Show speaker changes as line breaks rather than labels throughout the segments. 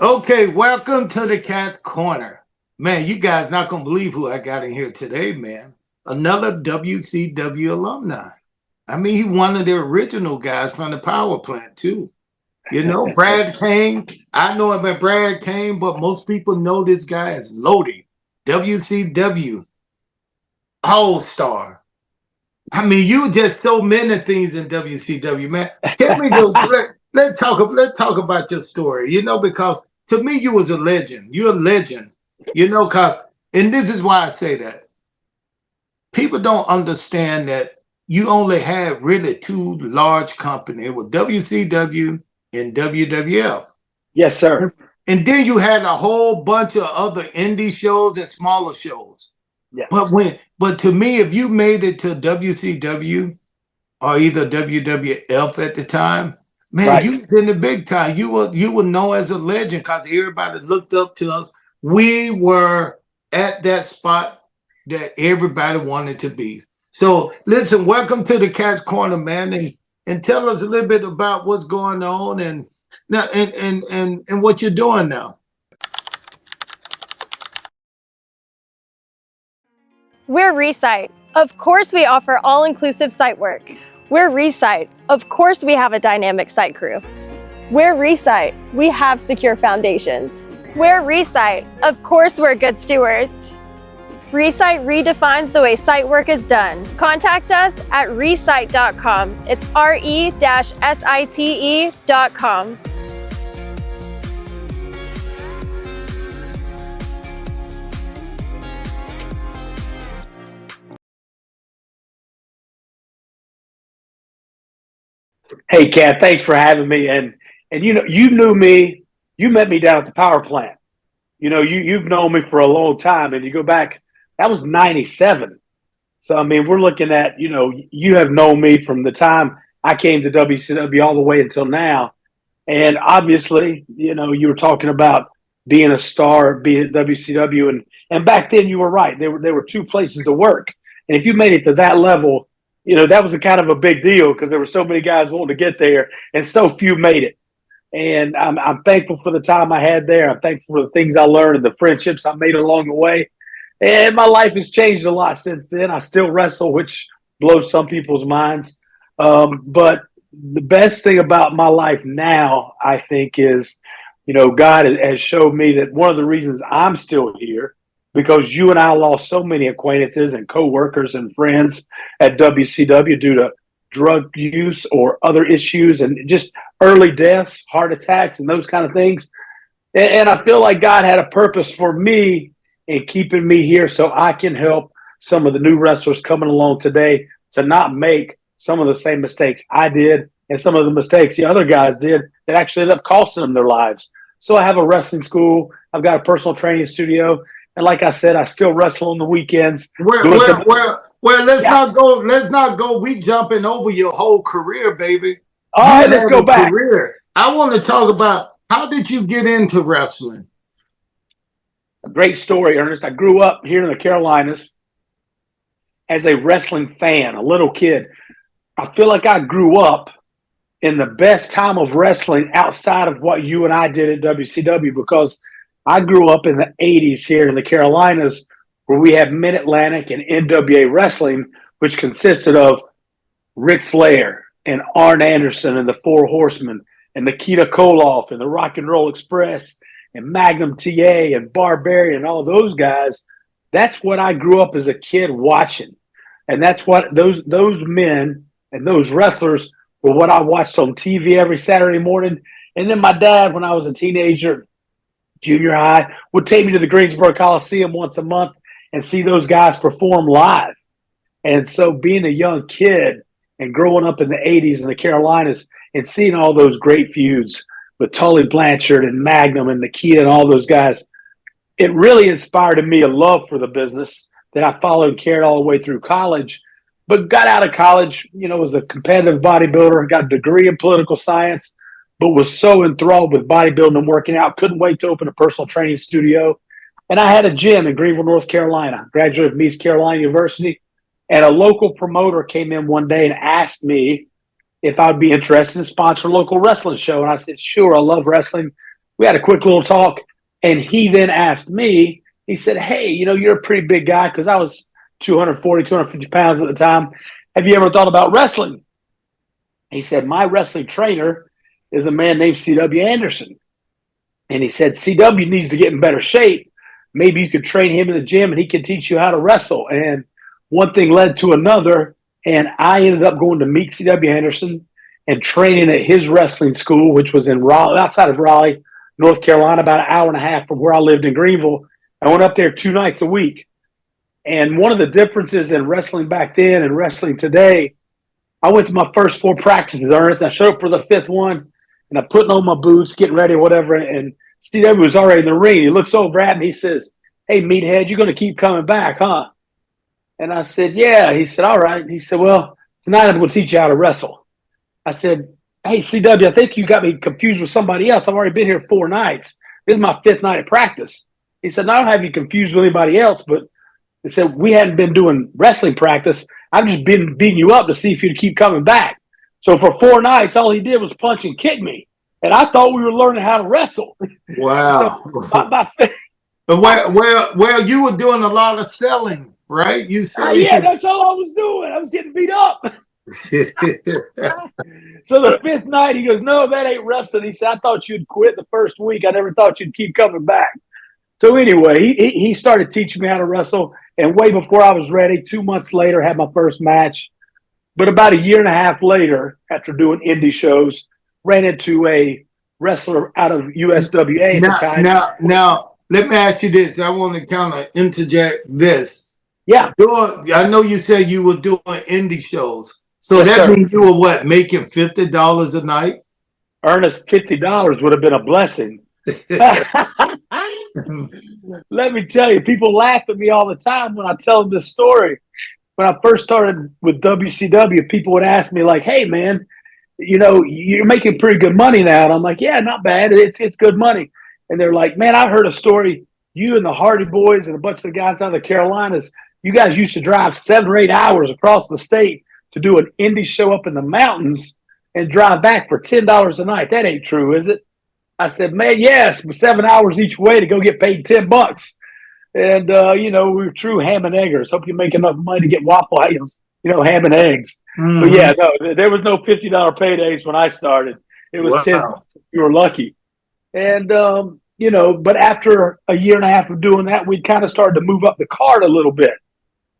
Okay, welcome to the Cat's Corner. Man, you guys not gonna believe who I got in here today, man. Another WCW alumni. I mean, he one of the original guys from the power plant, too. Brad Cain. I know him as Brad Cain, but most people know this guy as Lodi, WCW All-Star. I mean, you just so many things in WCW, man. Tell me, let's talk about your story. Because to me, you was a legend. You're a legend. And this is why I say that people don't understand that you only had really two large companies with WCW and WWF.
Yes, sir.
And then you had a whole bunch of other indie shows and smaller shows.
Yeah.
But to me, if you made it to WCW or either WWF at the time, man,
Right.
you was in the big time. You were known as a legend because everybody looked up to us. We were at that spot that everybody wanted to be. So listen, welcome to the Cat's Corner, man, and tell us a little bit about what's going on and what you're doing now.
We're Resite. Of course we offer all-inclusive site work. We're Resite. Of course we have a dynamic site crew. We're Resite. We have secure foundations. We're Resite. Of course we're good stewards. Resite redefines the way site work is done. Contact us at resite.com. It's RE-SITE.com.
Hey, Kat, thanks for having me. And you knew me. You met me down at the power plant. You've known me for a long time, and you go back. That was '97. So I mean, we're looking at you have known me from the time I came to WCW all the way until now. And obviously, you were talking about being a star, being at WCW, and back then you were right. There were two places to work, and if you made it to that level, that was a kind of a big deal because there were so many guys wanting to get there, and so few made it. And I'm thankful for the time I had there. I'm thankful for the things I learned and the friendships I made along the way. And my life has changed a lot since then. I still wrestle, which blows some people's minds. But the best thing about my life now, I think, is, God has showed me that one of the reasons I'm still here, because you and I lost so many acquaintances and coworkers and friends at WCW due to drug use or other issues and just early deaths, heart attacks, and those kind of things. And I feel like God had a purpose for me in keeping me here so I can help some of the new wrestlers coming along today to not make some of the same mistakes I did and some of the mistakes the other guys did that actually ended up costing them their lives. So I have a wrestling school. I've got a personal training studio. And like I said, I still wrestle on the weekends.
Let's not go. We jumping over your whole career, baby.
All right, let's go back.
Career. I want to talk about how did you get into wrestling?
A great story, Ernest. I grew up here in the Carolinas as a wrestling fan, a little kid. I feel like I grew up in the best time of wrestling outside of what you and I did at WCW, because I grew up in the 80s here in the Carolinas, where we had Mid-Atlantic and NWA Wrestling, which consisted of Ric Flair and Arn Anderson and the Four Horsemen and Nikita Koloff and the Rock and Roll Express and Magnum TA and Barbarian and all those guys. That's what I grew up as a kid watching. And that's what those men and those wrestlers were what I watched on TV every Saturday morning. And then my dad, when I was a teenager, junior high, would take me to the Greensboro Coliseum once a month and see those guys perform live. And so being a young kid and growing up in the 80s in the Carolinas and seeing all those great feuds with Tully Blanchard and Magnum and Nikita and all those guys, it really inspired in me a love for the business that I followed and carried all the way through college. But got out of college, was a competitive bodybuilder, got a degree in political science, but was so enthralled with bodybuilding and working out, couldn't wait to open a personal training studio. And I had a gym in Greenville, North Carolina, graduated from East Carolina University. And a local promoter came in one day and asked me if I would be interested in sponsoring a local wrestling show. And I said, sure, I love wrestling. We had a quick little talk, and he then asked me, he said, hey, you're a pretty big guy, because I was 240, 250 pounds at the time. Have you ever thought about wrestling? He said, my wrestling trainer is a man named C.W. Anderson. And he said, CW needs to get in better shape. Maybe you could train him in the gym and he could teach you how to wrestle. And one thing led to another. And I ended up going to meet CW Anderson and training at his wrestling school, which was in Raleigh, outside of Raleigh, North Carolina, about an hour and a half from where I lived in Greenville. I went up there 2 nights a week. And one of the differences in wrestling back then and wrestling today, I went to my first 4 practices, Ernest. I showed up for the 5th one, and I'm putting on my boots, getting ready, whatever. And CW was already in the ring. He looks over at me. He says, hey, meathead, you're going to keep coming back, huh? And I said, yeah. He said, all right. He said, well, tonight I'm going to teach you how to wrestle. I said, hey, CW, I think you got me confused with somebody else. I've already been here 4 nights. This is my 5th night of practice. He said, no, I don't have you confused with anybody else, but he said, we hadn't been doing wrestling practice. I've just been beating you up to see if you'd keep coming back. So for 4 nights, all he did was punch and kick me. And I thought we were learning how to wrestle.
Wow.
So
well, you were doing a lot of selling, right? You said,
yeah, that's all I was doing. I was getting beat up. So the 5th night, he goes, no, that ain't wrestling. He said, I thought you'd quit the first week. I never thought you'd keep coming back. So anyway, he started teaching me how to wrestle. And way before I was ready, 2 months later, had my first match. But about a year and a half later, after doing indie shows, ran into a wrestler out of USWA at the time.
Now, let me ask you this. I want to kind of interject this.
Yeah.
I know you said you were doing indie shows. So
yes,
that
sir.
means you were what, making $50 a night?
Ernest, $50 would have been a blessing. Let me tell you, people laugh at me all the time when I tell them this story. When I first started with WCW, people would ask me like, hey, man, you're making pretty good money now. And I'm like, yeah, not bad. It's good money. And they're like, man, I heard a story. You and the Hardy Boys and a bunch of the guys out of the Carolinas, you guys used to drive 7 or 8 hours across the state to do an indie show up in the mountains and drive back for $10 a night. That ain't true, is it? I said, man, yes, 7 hours each way to go get paid $10. And, we were true ham and eggers. Hope you make enough money to get Waffle House, ham and eggs. Mm-hmm. But yeah, no, there was no $50 paydays when I started. It was $10 if you were lucky. And, but after a year and a half of doing that, we kind of started to move up the card a little bit.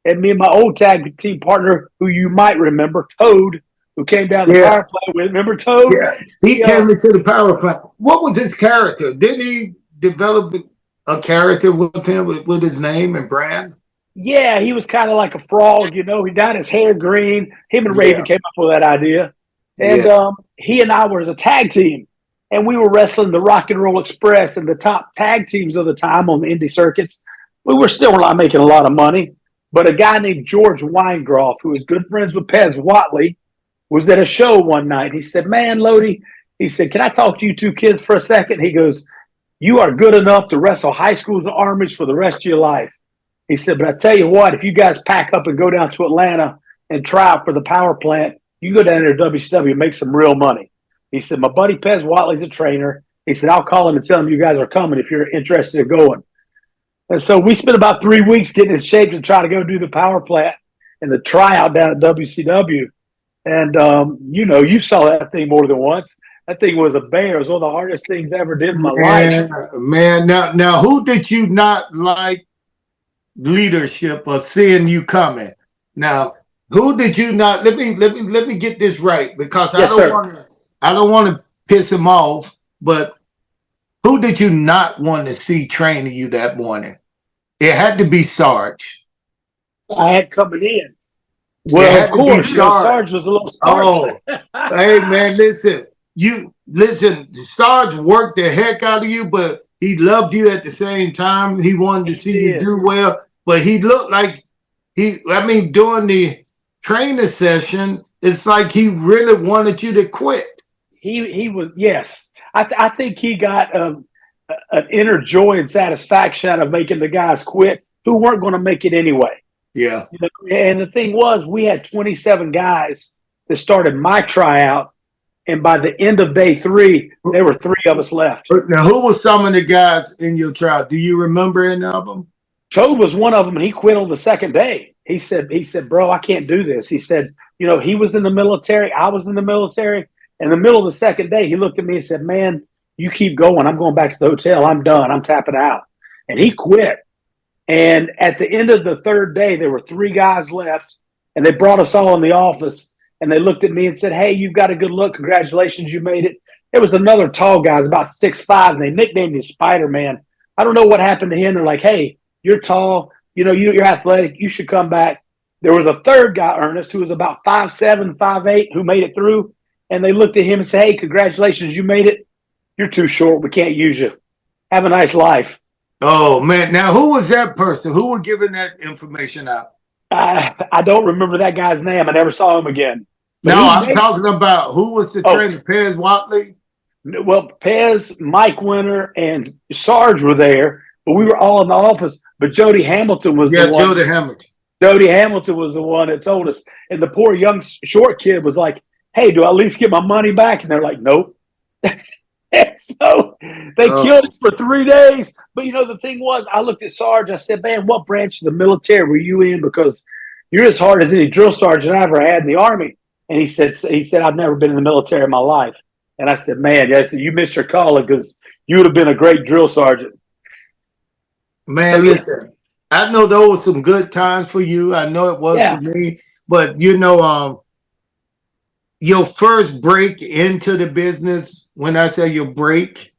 And me and my old tag team partner, who you might remember, Toad, who came down to the power plant with. Remember Toad?
Yeah, he came into the power plant. What was his character? Didn't he develop a character with him, with his name and brand?
Yeah, he was kind of like a frog, He dyed his hair green. Him and Raven came up with that idea. And he and I were as a tag team. And we were wrestling the Rock and Roll Express and the top tag teams of the time on the indie circuits. We were still not making a lot of money. But a guy named George Weingroff, who was good friends with Pez Watley, was at a show one night. He said, man, Lodi, he said, can I talk to you 2 kids for a second? He goes, you are good enough to wrestle high schools and armies for the rest of your life. He said, but I tell you what, if you guys pack up and go down to Atlanta and try out for the power plant, you go down there to WCW and make some real money. He said, my buddy Pez Watley's a trainer. He said, I'll call him and tell him you guys are coming if you're interested in going. And so we spent about 3 weeks getting in shape to try to go do the power plant and the tryout down at WCW. And, you saw that thing more than once. That thing was a bear. It was one of the hardest things I ever did in my life.
Man, now, who did you not like leadership or seeing you coming? Now, who did you not? Let me get this right, because I don't want to piss him off. But who did you not want to see training you that morning? It had to be Sarge.
I had coming in. Well, of course, Sarge was a little sparkly.
Oh, hey, man, listen. Sarge worked the heck out of you, but he loved you at the same time. He wanted to see you do well, but he looked like during the training session, it's like he really wanted you to quit.
He was, yes. I think he got an inner joy and satisfaction out of making the guys quit who weren't going to make it anyway.
Yeah.
And the thing was, we had 27 guys that started my tryout And by the end of day 3, there were 3 of us left.
Now, who was some of the guys in your trial? Do you remember any of them?
Toad was one of them, and he quit on the second day. He said, bro, I can't do this. He said, he was in the military. I was in the military. In the middle of the second day, he looked at me and said, man, you keep going. I'm going back to the hotel. I'm done. I'm tapping out. And he quit. And at the end of the third day, there were 3 guys left, and they brought us all in the office, and they looked at me and said, hey, you've got a good look. Congratulations, you made it. There was another tall guy, about 6'5", and they nicknamed him Spider-Man. I don't know what happened to him. They're like, hey, you're tall. You're athletic. You should come back. There was a third guy, Ernest, who was about 5'7", 5'8", who made it through. And they looked at him and said, hey, congratulations, you made it. You're too short. We can't use you. Have a nice life.
Oh, man. Now, who was that person? Who was giving that information out?
I don't remember that guy's name. I never saw him again. But
no, I'm talking about who was the trainer, Pez Watley?
Well, Pez, Mike Winter, and Sarge were there, but we were all in the office. But Jody Hamilton was the one.
Jody Hamilton.
Jody Hamilton was the one that told us. And the poor young short kid was like, hey, do I at least get my money back? And they're like, nope. And so they killed it for 3 days. But, the thing was, I looked at Sarge. I said, man, what branch of the military were you in? Because you're as hard as any drill sergeant I ever had in the Army. And he said, I've never been in the military in my life. And I said, man, you missed your calling because you would have been a great drill sergeant.
Man, listen, I know those were some good times for you. I know it was for me. But, your first break into the business, when I say your break,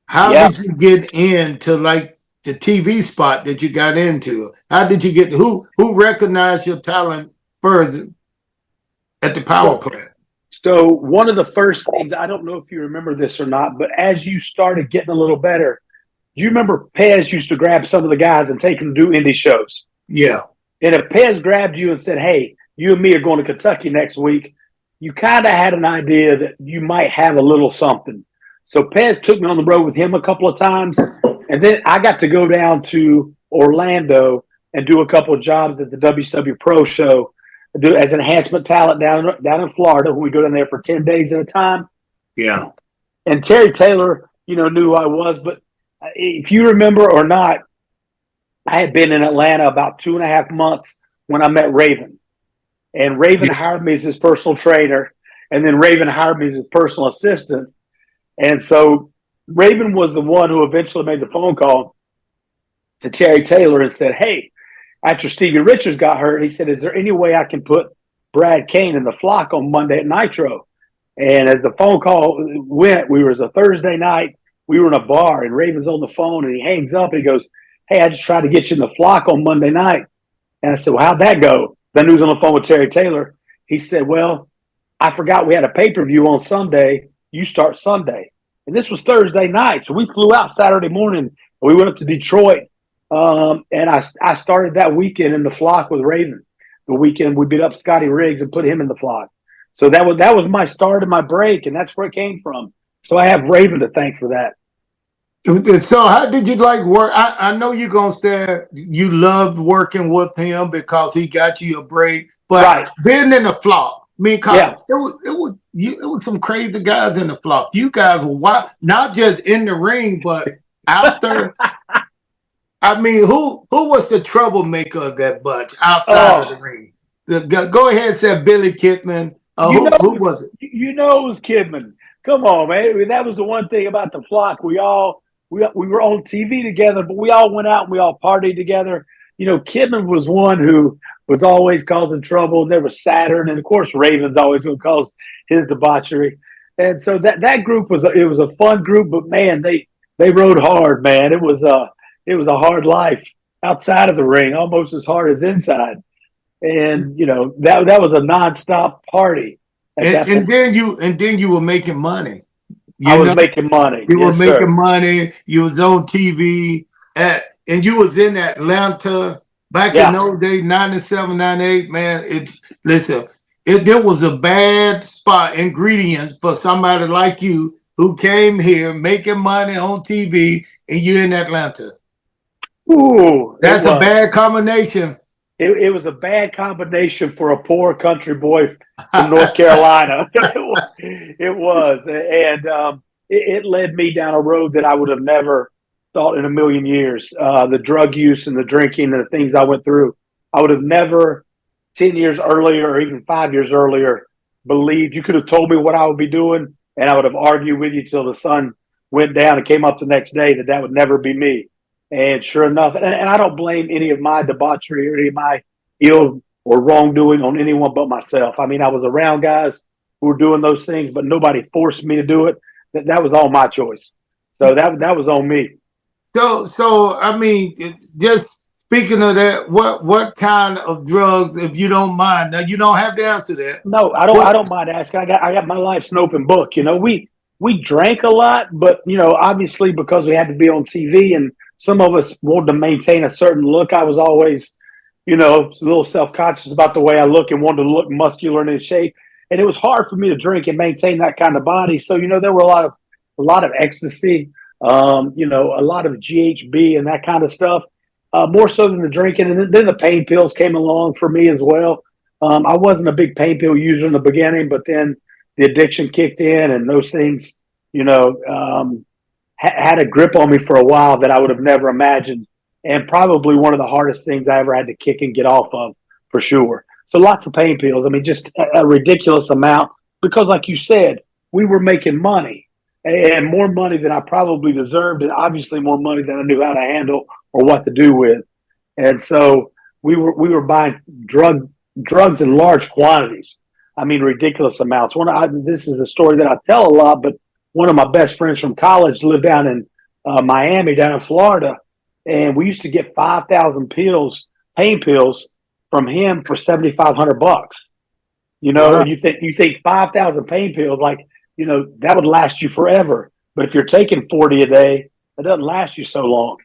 how did you get into like the TV spot that you got into? How did you get who recognized your talent first at the power plant?
So one of the first things, I don't know if you remember this or not, but as you started getting a little better, you remember Pez used to grab some of the guys and take them to do indie shows.
Yeah.
And if Pez grabbed you and said, hey, you and me are going to Kentucky next week, you kind of had an idea that you might have a little something. So Pez took me on the road with him a couple of times. And then I got to go down to Orlando and do a couple of jobs at the WCW Pro Show as enhancement talent down in Florida when we go down there for 10 days at a time.
Yeah.
And Terry Taylor, knew who I was. But if you remember or not, I had been in Atlanta about 2.5 months when I met Raven. And Raven hired me as his personal trainer. And then Raven hired me as his personal assistant. And so Raven was the one who eventually made the phone call to Terry Taylor and said, hey, after Stevie Richards got hurt, he said, is there any way I can put Brad Cain in the flock on Monday at Nitro? And as the phone call went, it was a Thursday night. We were in a bar and Raven's on the phone and he hangs up and he goes, hey, I just tried to get you in the flock on Monday night. And I said, well, how'd that go? Then he was on the phone with Terry Taylor. He said, well, I forgot we had a pay-per-view on Sunday. You start Sunday. And this was Thursday night. So we flew out Saturday morning. We went up to Detroit. And I started that weekend in the flock with Raven. The weekend we beat up Scotty Riggs and put him in the flock. So that was my start and my break, and that's where it came from. So I have Raven to thank for that.
So how did you like work? I know you're going to say you loved working with him because he got you a break. But being in the flock, it was some crazy guys in the flock. You guys were not just in the ring, but out there. I mean, who was the troublemaker of that bunch outside of the ring? Go ahead and say Billy Kidman. Who was it?
It was Kidman. Come on, man. I mean, that was the one thing about the flock. We were on TV together, but we all went out and we all partied together. Kidman was one who was always causing trouble. There was Saturn, and of course, Raven's always going to cause his debauchery. And so that group was a fun group, but man, they rode hard, man. It was a hard life outside of the ring, almost as hard as inside. And that was a nonstop party.
And then you were making money.
I was making money.
You were making money. You was on TV, and you was in Atlanta back in those days, 97, 98. Man, there was a bad spot, ingredients for somebody like you who came here making money on TV, and you're in Atlanta.
Ooh,
that's a bad combination.
it was a bad combination for a poor country boy from North Carolina. It was, and it led me down a road that I would have never thought in a million years. The drug use and the drinking and the things I went through, I would have never 10 years earlier or even 5 years earlier believed. You could have told me what I would be doing, and I would have argued with you till the sun went down and came up the next day that would never be me. And sure enough, and I don't blame any of my debauchery or any of my ill or wrongdoing on anyone but myself. I mean, I was around guys who were doing those things, but nobody forced me to do it. That was all my choice. So that was on me.
So I mean, just speaking of that, what kind of drugs, if you don't mind? Now you don't have to answer that.
No, I don't. I don't mind asking. I got my life's an open book. You know, we drank a lot, but obviously because we had to be on TV and some of us wanted to maintain a certain look. I was always, a little self-conscious about the way I look and wanted to look muscular and in shape. And it was hard for me to drink and maintain that kind of body. So, there were a lot of ecstasy, a lot of GHB and that kind of stuff, more so than the drinking. And then the pain pills came along for me as well. I wasn't a big pain pill user in the beginning, but then the addiction kicked in and those things, had a grip on me for a while that I would have never imagined. And probably one of the hardest things I ever had to kick and get off of, for sure. So lots of pain pills. I mean, just a ridiculous amount because, like you said, we were making money and more money than I probably deserved, and obviously more money than I knew how to handle or what to do with. And so we were buying drugs in large quantities. I mean, ridiculous amounts. This is a story that I tell a lot, but one of my best friends from college lived down in Miami, down in Florida, and we used to get 5,000 pain pills from him for $7,500.
Wow.
And you think 5,000 pain pills, that would last you forever. But if you're taking 40 a day, it doesn't last you so long.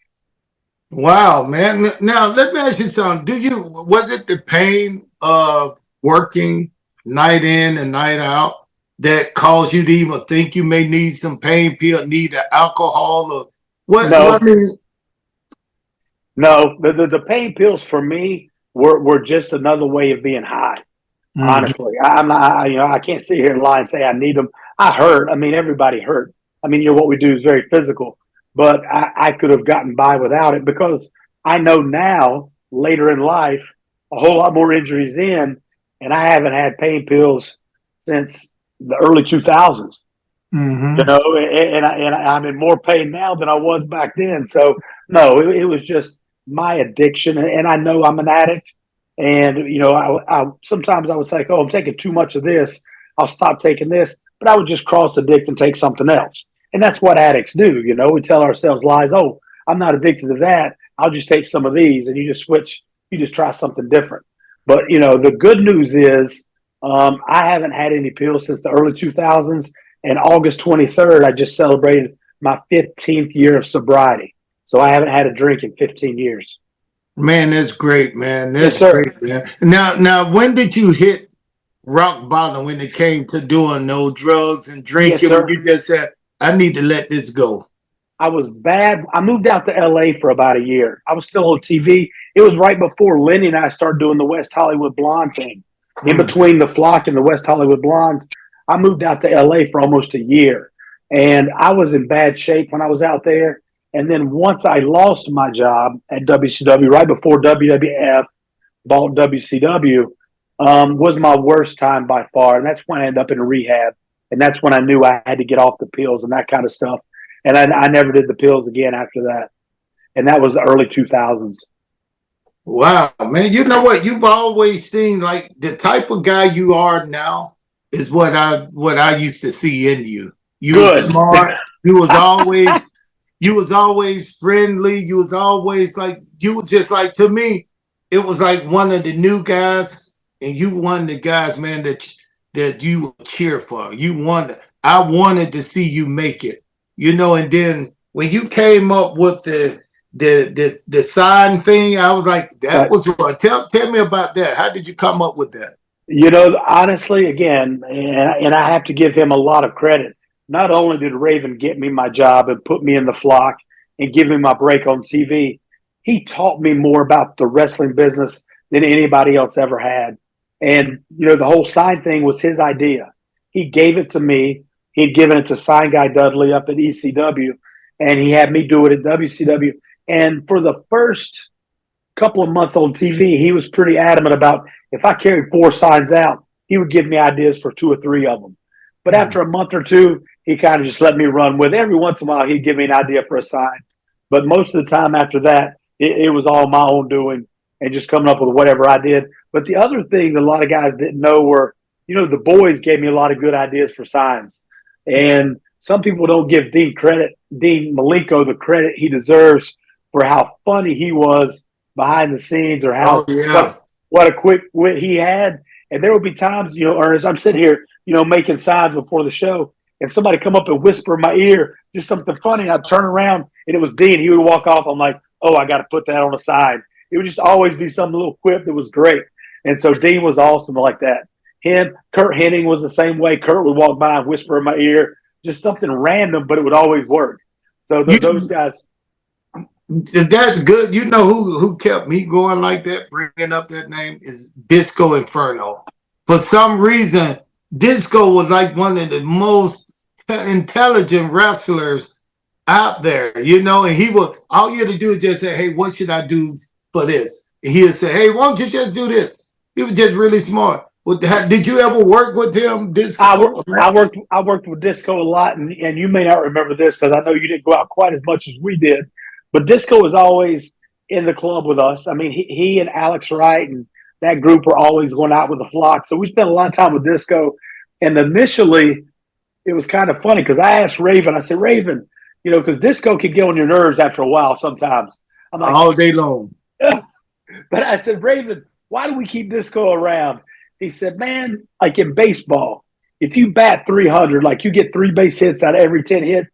Wow, man. Now let me ask you something. Was it the pain of working night in and night out that caused you to even think you may need some pain pill, need alcohol, or what?
No,
I mean,
no. The pain pills for me were just another way of being high. Honestly, I'm not. I can't sit here and lie and say I need them. I hurt. I mean, everybody hurt. I mean, what we do is very physical, but I could have gotten by without it because I know now, later in life, a whole lot more injuries and I haven't had pain pills since the early 2000s.
Mm-hmm.
And I'm in more pain now than I was back then. So no, it was just my addiction, and I know I'm an addict. And I sometimes I would say, "Oh, I'm taking too much of this. I'll stop taking this." But I would just cross addict and take something else. And that's what addicts do. We tell ourselves lies. Oh, I'm not addicted to that. I'll just take some of these, and you just switch. You just try something different. But the good news is I haven't had any pills since the early 2000s. And August 23rd, I just celebrated my 15th year of sobriety. So I haven't had a drink in 15 years.
Man, that's great, man.
Yes,
That's
sir.
great, man. Now, when did you hit rock bottom when it came to doing no drugs and
Yes,
drinking?
sir.
When you just said, "I need to let this go."
I was bad. I moved out to LA for about a year. I was still on TV. It was right before Lenny and I started doing the West Hollywood Blonde thing. In between the Flock and the West Hollywood Blondes, I moved out to LA for almost a year. And I was in bad shape when I was out there. And then once I lost my job at WCW, right before WWF bought WCW, was my worst time by far. And that's when I ended up in a rehab. And that's when I knew I had to get off the pills and that kind of stuff. And I never did the pills again after that. And that was the early 2000s.
Wow, man. You know what? You've always seemed like the type of guy you are now is what I used to see in you. You
Good.
was smart. You was always friendly. You was always like to me, it was like one of the new guys, and you one of the guys, man, that you would cheer for. I wanted to see you make it. And then when you came up with the sign thing, I was like, that was right. Tell me about that. How did you come up with that?
Honestly, again, and I have to give him a lot of credit. Not only did Raven get me my job and put me in the Flock and give me my break on TV, he taught me more about the wrestling business than anybody else ever had. And, the whole sign thing was his idea. He gave it to me. He'd given it to Sign Guy Dudley up at ECW, and he had me do it at WCW. And for the first couple of months on TV, he was pretty adamant about if I carried 4 signs out, he would give me ideas for 2 or 3 of them. But after a month or two, he kind of just let me run with it. Every once in a while, he'd give me an idea for a sign. But most of the time after that, it was all my own doing and just coming up with whatever I did. But the other thing that a lot of guys didn't know were, the boys gave me a lot of good ideas for signs. And some people don't give Dean Malenko the credit he deserves for how funny he was behind the scenes, or how what a quick wit he had. And there would be times, Ernest, I'm sitting here, making signs before the show, and somebody come up and whisper in my ear just something funny. I'd turn around and it was Dean. He would walk off. I'm like, oh, I got to put that on the side. It would just always be some little quip that was great. And so Dean was awesome like that. Kurt Hennig was the same way. Kurt would walk by and whisper in my ear, just something random, but it would always work. So those guys.
That's good. You know who kept me going like that, bringing up that name, is Disco Inferno. For some reason, Disco was like one of the most intelligent wrestlers out there, and he would, all you had to do is just say, hey, what should I do for this? And he would say, hey, why don't you just do this? He was just really smart. Did you ever work with him, Disco?
I worked with Disco a lot, and you may not remember this because I know you didn't go out quite as much as we did, but Disco was always in the club with us. I mean, he and Alex Wright and that group were always going out with the flock, so we spent a lot of time with Disco. And initially, it was kind of funny because I asked Raven, I said, Raven, because Disco can get on your nerves after a while sometimes. I'm like,
all day long.
But I said, Raven, why do we keep Disco around? He said, man, like in baseball, if you bat 300, like you get 3 base hits out of every 10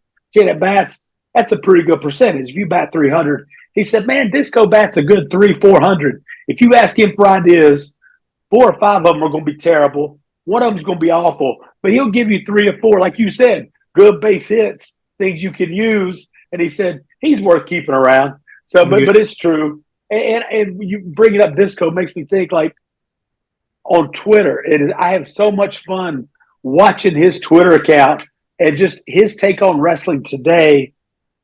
at bats, that's a pretty good percentage. If you bat 300, he said, man, Disco bats a good 400. If you ask him for ideas, 4 or 5 of them are going to be terrible. One of them is going to be awful, but he'll give you 3 or 4, like you said, good base hits, things you can use. And he said, he's worth keeping around. So, but it's true. And you bringing up Disco makes me think, like, on Twitter, I have so much fun watching his Twitter account, and just his take on wrestling today,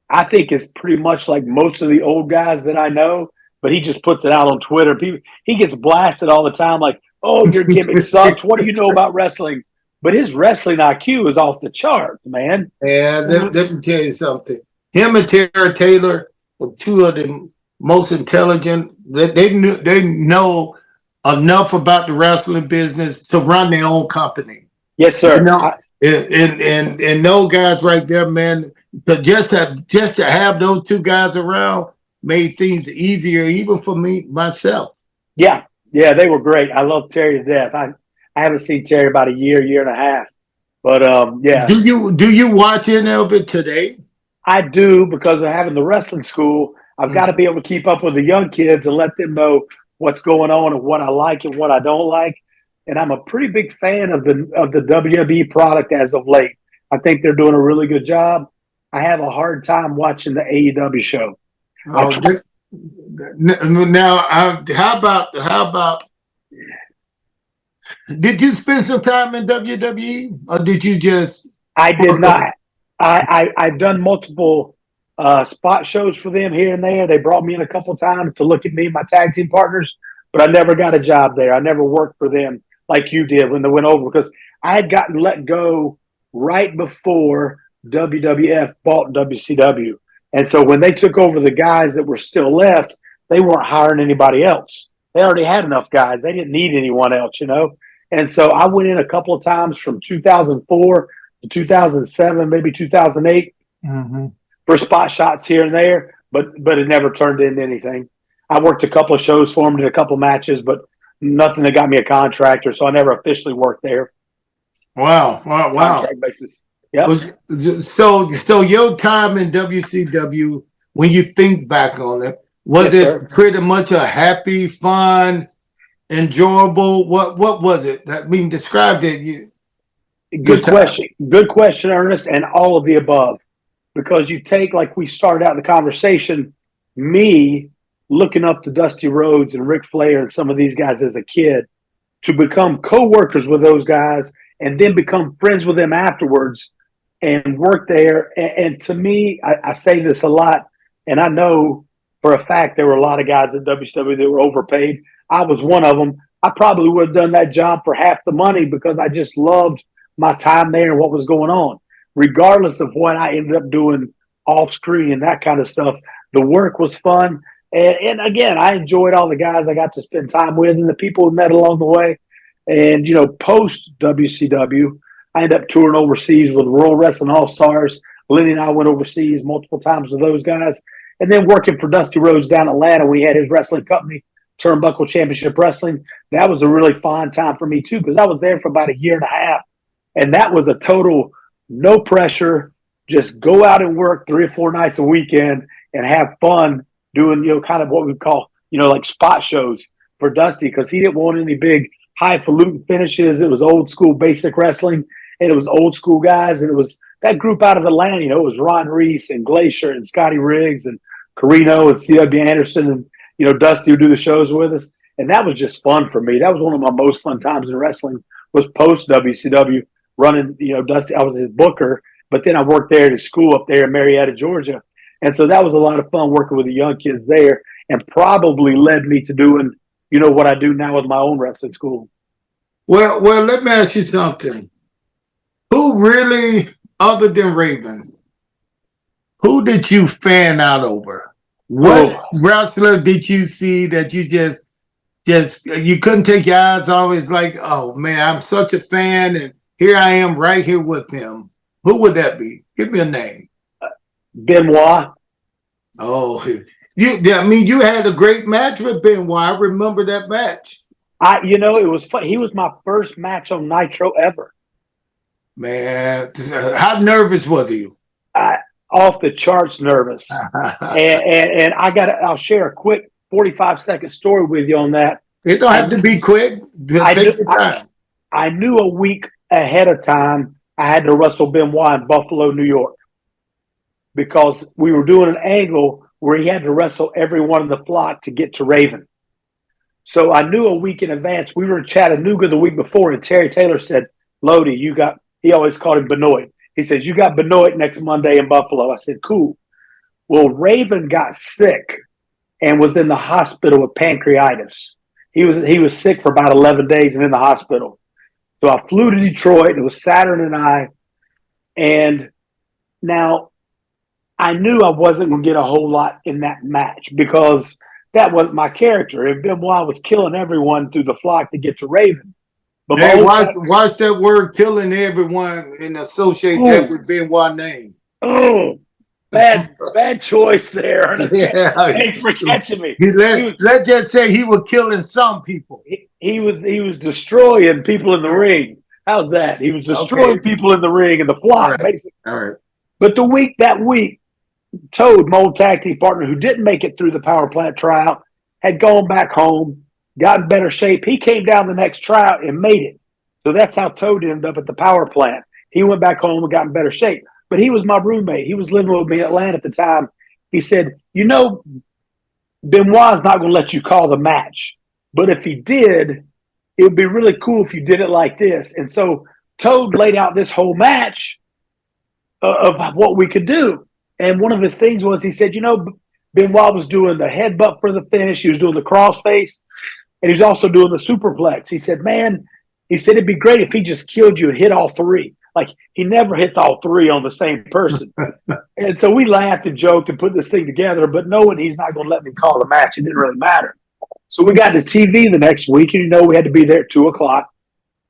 I think is pretty much like most of the old guys that I know, but he just puts it out on Twitter. He gets blasted all the time, like, oh, your gimmick sucks. What do you know about wrestling? But his wrestling IQ is off the charts, man.
Yeah, let me tell you something. Him and Tara Taylor were 2 of the most intelligent. They know enough about the wrestling business to run their own company.
Yes, sir.
And those guys right there, man. But just to have those 2 guys around made things easier, even for me myself.
Yeah, they were great. I love Terry to death. I haven't seen Terry about a year and a half, but yeah.
Do you watch any of it today?
I do, because of having the wrestling school. I've got to be able to keep up with the young kids and let them know what's going on and what I like and what I don't like. And I'm a pretty big fan of the WWE product as of late. I think they're doing a really good job. I have a hard time watching the AEW show.
Now, how about? Did you spend some time in WWE, or did you just?
I did not. I've done multiple spot shows for them here and there. They brought me in a couple of times to look at me and my tag team partners, but I never got a job there. I never worked for them like you did when they went over, because I had gotten let go right before WWF bought WCW. And so when they took over the guys that were still left, they weren't hiring anybody else. They already had enough guys. They didn't need anyone else, And so I went in a couple of times from 2004 to 2007, maybe 2008, for spot shots here and there, but it never turned into anything. I worked a couple of shows for them, did a couple of matches, but nothing that got me a contract, or so I never officially worked there.
Wow.
Contract basis. Yep.
So your time in WCW, when you think back on it, was it pretty much a happy, fun, enjoyable? What was it? I mean, describe it.
Good question. Good question, Ernest, and all of the above. Because you take, like we started out the conversation, me looking up to Dusty Rhodes and Ric Flair and some of these guys as a kid, to become co-workers with those guys and then become friends with them afterwards and work there. And to me, I say this a lot, and I know for a fact there were a lot of guys at WCW that were overpaid. I was one of them. I probably would have done that job for half the money because I just loved my time there and what was going on. Regardless of what I ended up doing off screen and that kind of stuff, the work was fun. And again, I enjoyed all the guys I got to spend time with and the people we met along the way. And, post WCW, I ended up touring overseas with World Wrestling All-Stars. Lenny and I went overseas multiple times with those guys. And then working for Dusty Rhodes down in Atlanta, we had his wrestling company, Turnbuckle Championship Wrestling. That was a really fun time for me, too, because I was there for about a year and a half. And that was a total no pressure, just go out and work 3 or 4 nights a weekend and have fun doing, kind of what we call, like spot shows for Dusty, because he didn't want any big highfalutin finishes. It was old school basic wrestling, and it was old school guys. And it was that group out of Atlanta, it was Ron Reese and Glacier and Scotty Riggs and Carino and C.W. Anderson and, Dusty would do the shows with us. And that was just fun for me. That was one of my most fun times in wrestling, was post WCW running, Dusty. I was his booker, but then I worked there at his school up there in Marietta, Georgia. And so that was a lot of fun working with the young kids there, and probably led me to doing, what I do now with my own wrestling school.
Well, let me ask you something. Who really, other than Raven, who did you fan out over? What wrestler did you see that you just you couldn't take your eyes off? It's like, oh man, I'm such a fan, and here I am right here with him. Who would that be? Give me a name.
Benoit.
Oh, you had a great match with Benoit. I remember that match.
It was fun. He was my first match on Nitro ever.
Man, how nervous was you?
Off the charts nervous. and I'll share a quick 45-second story with you on that.
It don't have to be quick.
I knew a week ahead of time I had to wrestle Benoit in Buffalo, New York, because we were doing an angle where he had to wrestle everyone in the flock to get to Raven. So I knew a week in advance. We were in Chattanooga the week before, and Terry Taylor said, Lodi, he always called him Benoit. He says, you got Benoit next Monday in Buffalo. I said, cool. Well, Raven got sick and was in the hospital with pancreatitis. He was sick for about 11 days and in the hospital. So I flew to Detroit. It was Saturn and I. And now I knew I wasn't going to get a whole lot in that match because that was my character. And Benoit was killing everyone through the flock to get to Raven.
But hey, watch that word killing everyone and associate that with Benoit's name.
Oh, bad choice there, Ernest. Yeah. Thanks for catching me.
Let's just say he was killing some people.
He was destroying people in the ring. How's that? He was destroying people in the ring and the flock, basically.
All right.
But that week, Toad, my old tag team partner, who didn't make it through the power plant tryout, had gone back home, got in better shape. He came down the next tryout and made it. So that's how Toad ended up at the power plant. He went back home and got in better shape. But he was my roommate. He was living with me in Atlanta at the time. He said, Benoit's not going to let you call the match. But if he did, it would be really cool if you did it like this. And so Toad laid out this whole match of what we could do. And one of his things was, he said, Benoit was doing the headbutt for the finish. He was doing the crossface. And he was also doing the superplex. He said, it'd be great if he just killed you and hit all three. Like, he never hits all three on the same person. And so we laughed and joked and put this thing together, but knowing he's not going to let me call the match, it didn't really matter. So we got to TV the next week, and we had to be there at 2 o'clock.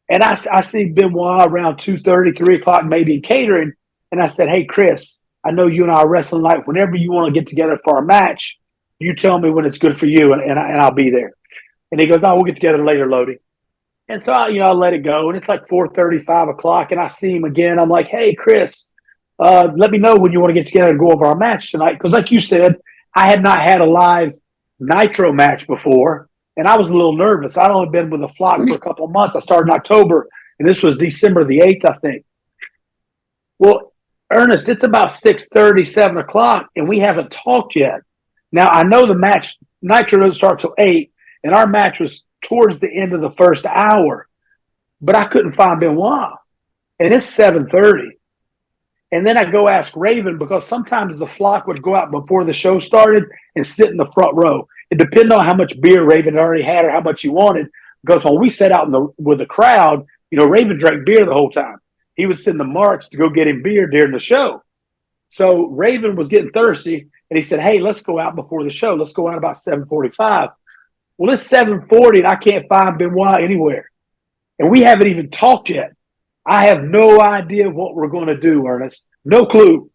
And I see Benoit around 2:30, 3 o'clock, maybe in catering. And I said, hey, Chris, I know you and I are wrestling night. Whenever you want to get together for a match, you tell me when it's good for you, and I'll be there. And he goes, we'll get together later, Lodi. And so, I let it go. And it's like 4:30, 5 o'clock, and I see him again. I'm like, hey, Chris, let me know when you want to get together and go over our match tonight. Because like you said, I had not had a live Nitro match before, and I was a little nervous. I'd only been with the flock for a couple of months. I started in October, and this was December the 8th, I think. Well, Ernest, it's about 6:30, 7 o'clock, and we haven't talked yet. Now, I know the match Nitro doesn't start till 8, and our match was towards the end of the first hour. But I couldn't find Benoit, and it's 7:30. And then I go ask Raven, because sometimes the flock would go out before the show started and sit in the front row. It depended on how much beer Raven already had or how much he wanted. Because when we sat out with the crowd, Raven drank beer the whole time. He would send the marks to go get him beer during the show. So Raven was getting thirsty, and he said, hey, let's go out before the show. Let's go out about 7:45. Well, it's 7:40, and I can't find Benoit anywhere. And we haven't even talked yet. I have no idea what we're going to do, Ernest. No clue.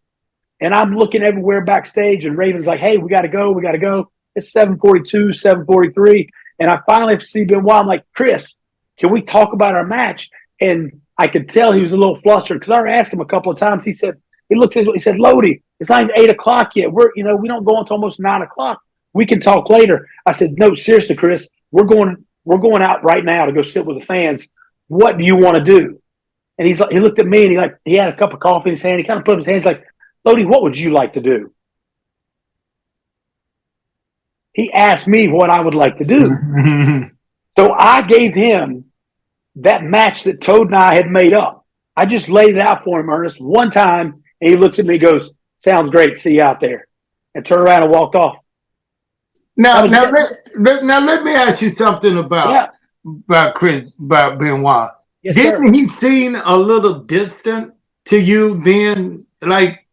And I'm looking everywhere backstage, and Raven's like, hey, we got to go. We got to go. It's 7:42, 7:43. And I finally see Benoit. I'm like, Chris, can we talk about our match? And I could tell he was a little flustered, because I already asked him a couple of times. He said, he said, Lodi, it's not even 8 o'clock yet. We don't go until almost 9 o'clock. We can talk later. I said, no, seriously, Chris, we're going out right now to go sit with the fans. What do you want to do? And he looked at me, and he had a cup of coffee in his hand. He kind of put up his hands like, Lodi, what would you like to do? He asked me what I would like to do. So I gave him that match that Toad and I had made up. I just laid it out for him, Ernest, one time, and he looks at me and goes, sounds great, see you out there. And turned around and walked off.
Now let me ask you something about Benoit.
Yes,
Didn't he seem a little distant to you then? Like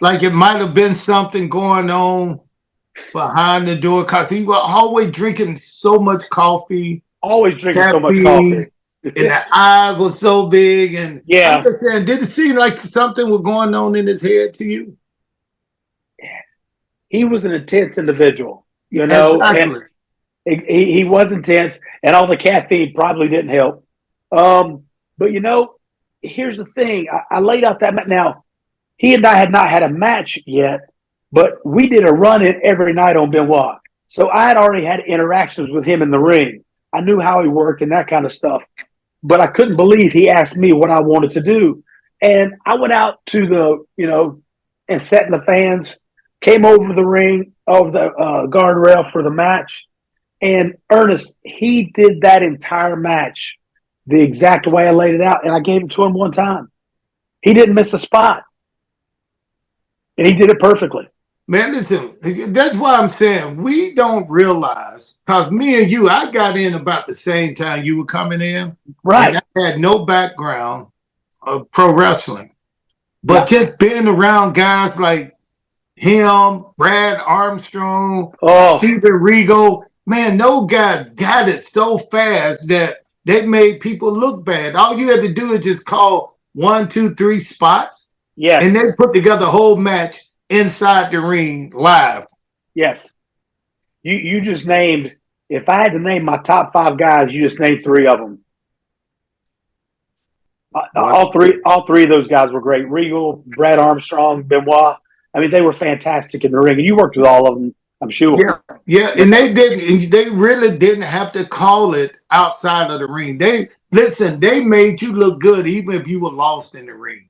it might have been something going on behind the door, because he was always drinking so much coffee.
Always drinking so much coffee.
And the eyes were so big. And
yeah.
I'm just saying, did it seem like something was going on in his head to you?
He was an intense individual, Exactly. And he was intense, and all the caffeine probably didn't help. But here's the thing. I laid out that. Now, he and I had not had a match yet, but we did a run-in every night on Benoit. So I had already had interactions with him in the ring. I knew how he worked and that kind of stuff. But I couldn't believe he asked me what I wanted to do. And I went out to the, and sat in the fans, came over the ring, over the guardrail for the match. And Ernest, he did that entire match the exact way I laid it out, and I gave it to him one time. He didn't miss a spot. And he did it perfectly.
Man, listen, that's why I'm saying we don't realize, because me and you, I got in about the same time you were coming in.
Right.
And I had no background of pro wrestling. But just being around guys like him, Brad Armstrong, Steven Regal, man, those guys got it so fast that they made people look bad. All you had to do is just call 1, 2, 3 spots.
Yes.
And they put together a whole match inside the ring live.
Yes. You just named, if I had to name my top 5 guys, you just named 3 of them. All three of those guys were great. Regal, Brad Armstrong, Benoit. I mean, they were fantastic in the ring. And you worked with all of them, I'm sure.
Yeah. And they really didn't have to call it outside of the ring. They made you look good even if you were lost in the ring.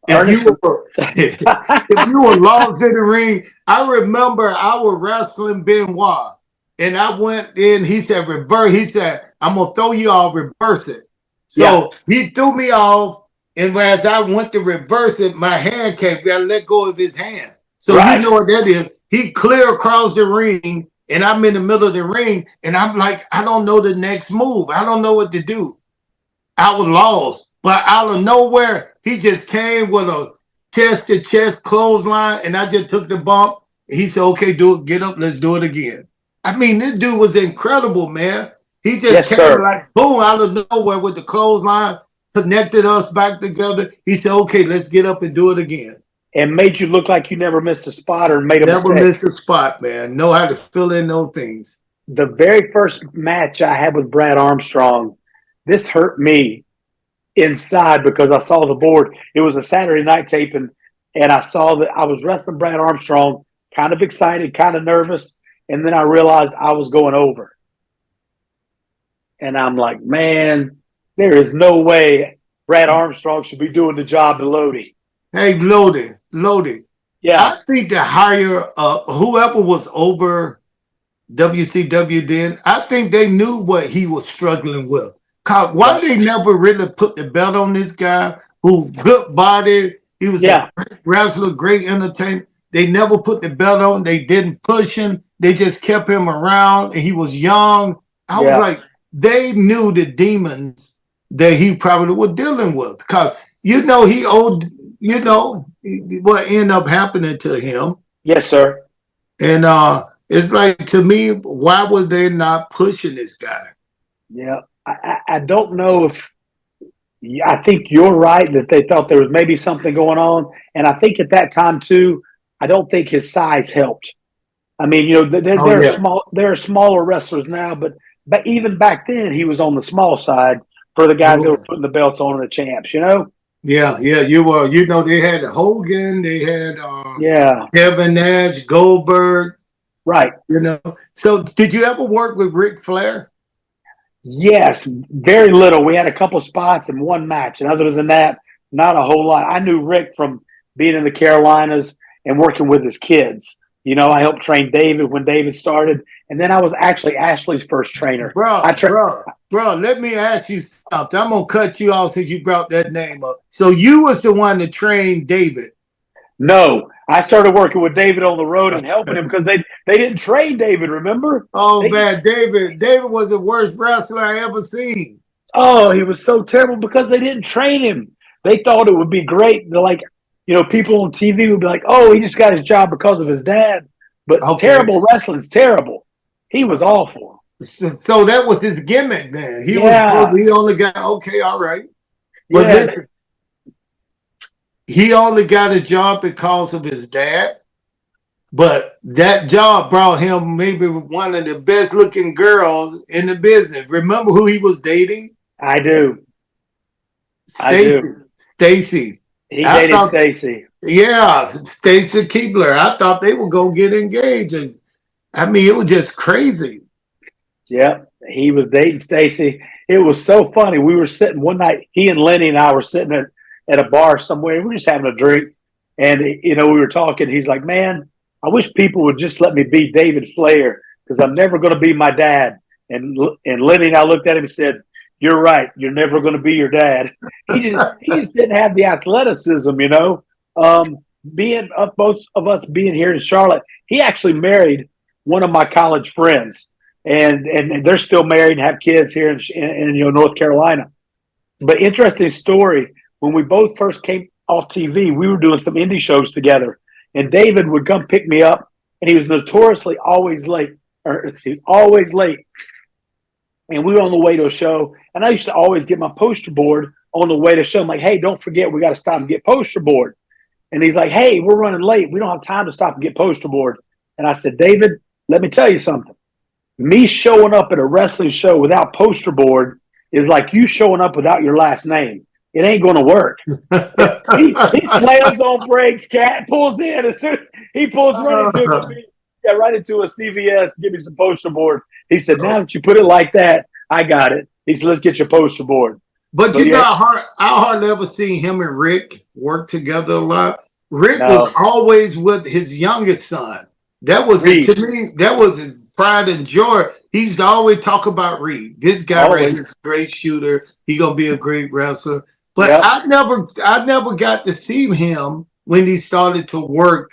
If you were lost in the ring, I remember I was wrestling Benoit, and I went in. He said, reverse. He said, I'm going to throw you off, reverse it. So he threw me off, and as I went to reverse it, my hand came. I let go of his hand. So you know what that is. He clear across the ring, and I'm in the middle of the ring, and I'm like, I don't know the next move. I don't know what to do. I was lost. But out of nowhere, he just came with a chest-to-chest clothesline, and I just took the bump. He said, okay, get up, let's do it again. I mean, this dude was incredible, man. He just came like boom out of nowhere with the clothesline, connected us back together. He said, okay, let's get up and do it again.
And made you look like you never missed a spot or made a mistake.
Never missed a spot, man. Know how to fill in those things.
The very first match I had with Brad Armstrong, this hurt me inside because I saw the board. It was a Saturday night taping, and I saw that I was wrestling Brad Armstrong, kind of excited, kind of nervous, and then I realized I was going over. And I'm like, man, there is no way Brad Armstrong should be doing the job to Lodi.
Hey, Lodi.
Yeah.
I think the higher whoever was over WCW then, I think they knew what he was struggling with. Why
Right.
they never really put the belt on this guy who good body, he was a
Yeah.
great wrestler, great entertainer. They never put the belt on. They didn't push him. They just kept him around and he was young. I was
Yeah.
like, they knew the demons that he probably was dealing with. Because, he owed, what ended up happening to him.
Yes, sir.
And it's like, to me, why was they not pushing this guy?
Yeah. I don't know if I think you're right that they thought there was maybe something going on. And I think at that time too, I don't think his size helped. I mean,
Oh yeah,
there are smaller wrestlers now, but even back then he was on the small side for the
he
guys that were
was.
putting the belts on the champs.
Yeah, yeah, you were. They had Hogan, they had
Yeah.
Kevin Nash, Goldberg.
Right.
So did you ever work with Ric Flair?
Yes, very little. We had a couple spots in one match, and other than that, not a whole lot. I knew Rick from being in the Carolinas and working with his kids. I helped train David when David started, and then I was actually Ashley's first trainer.
Bro,
I tra-
bro, bro, let me ask you something. I'm gonna cut you off since you brought that name up. So you was the one that trained David.
No, I started working with David on the road and helping him because they didn't train David. Remember?
Oh
They
man, David was the worst wrestler I ever seen.
Oh, he was so terrible because they didn't train him. They thought it would be great. They're like, people on TV would be like, "Oh, he just got his job because of his dad." But
Okay.
terrible wrestling's terrible. He was awful.
So that was his gimmick then.
Yeah,
He only got okay, all right. But
yeah,
listen, he only got a job because of his dad. But that job brought him maybe one of the best looking girls in the business. Remember who he was dating?
I do. I
Stacy.
do.
Stacy.
He
I
dated
thought,
Stacy.
yeah, Stacy Keebler. I thought they were gonna get engaged, and I mean, it was just crazy.
Yep, he was dating Stacy. It was so funny. We were sitting one night. He and Lenny and I were sitting at a bar somewhere. We were just having a drink, and we were talking. He's like, "Man, I wish people would just let me be David Flair because I'm never going to be my dad." And Lenny and I looked at him and said, "You're right. You're never going to be your dad." He just didn't have the athleticism. Being both of us being here in Charlotte, he actually married one of my college friends, and they're still married and have kids here in North Carolina. But interesting story. When we both first came off TV, we were doing some indie shows together, and David would come pick me up, and he was notoriously always late, always late. And we were on the way to a show, and I used to always get my poster board on the way to show. I'm like, "Hey, don't forget, we got to stop and get poster board." And he's like, "Hey, we're running late. We don't have time to stop and get poster board." And I said, "David, let me tell you something. Me showing up at a wrestling show without poster board is like you showing up without your last name. It ain't going to work." He slams on brakes, cat pulls in. As soon, he pulls right into me. Yeah, right into a CVS. Give me some poster board. He said, "Now that you put it like that, I got it." He said, "Let's get your poster board."
But
But yeah,
I hardly ever seen him and Rick work together a lot. Rick was
no,
always with his youngest son. That was it to
Reed,
me. That was his pride and joy. He used to always talk about Reed. This guy right here is
always.
a great shooter. He gonna be a great wrestler. But
Yep,
I never got to see him when he started to work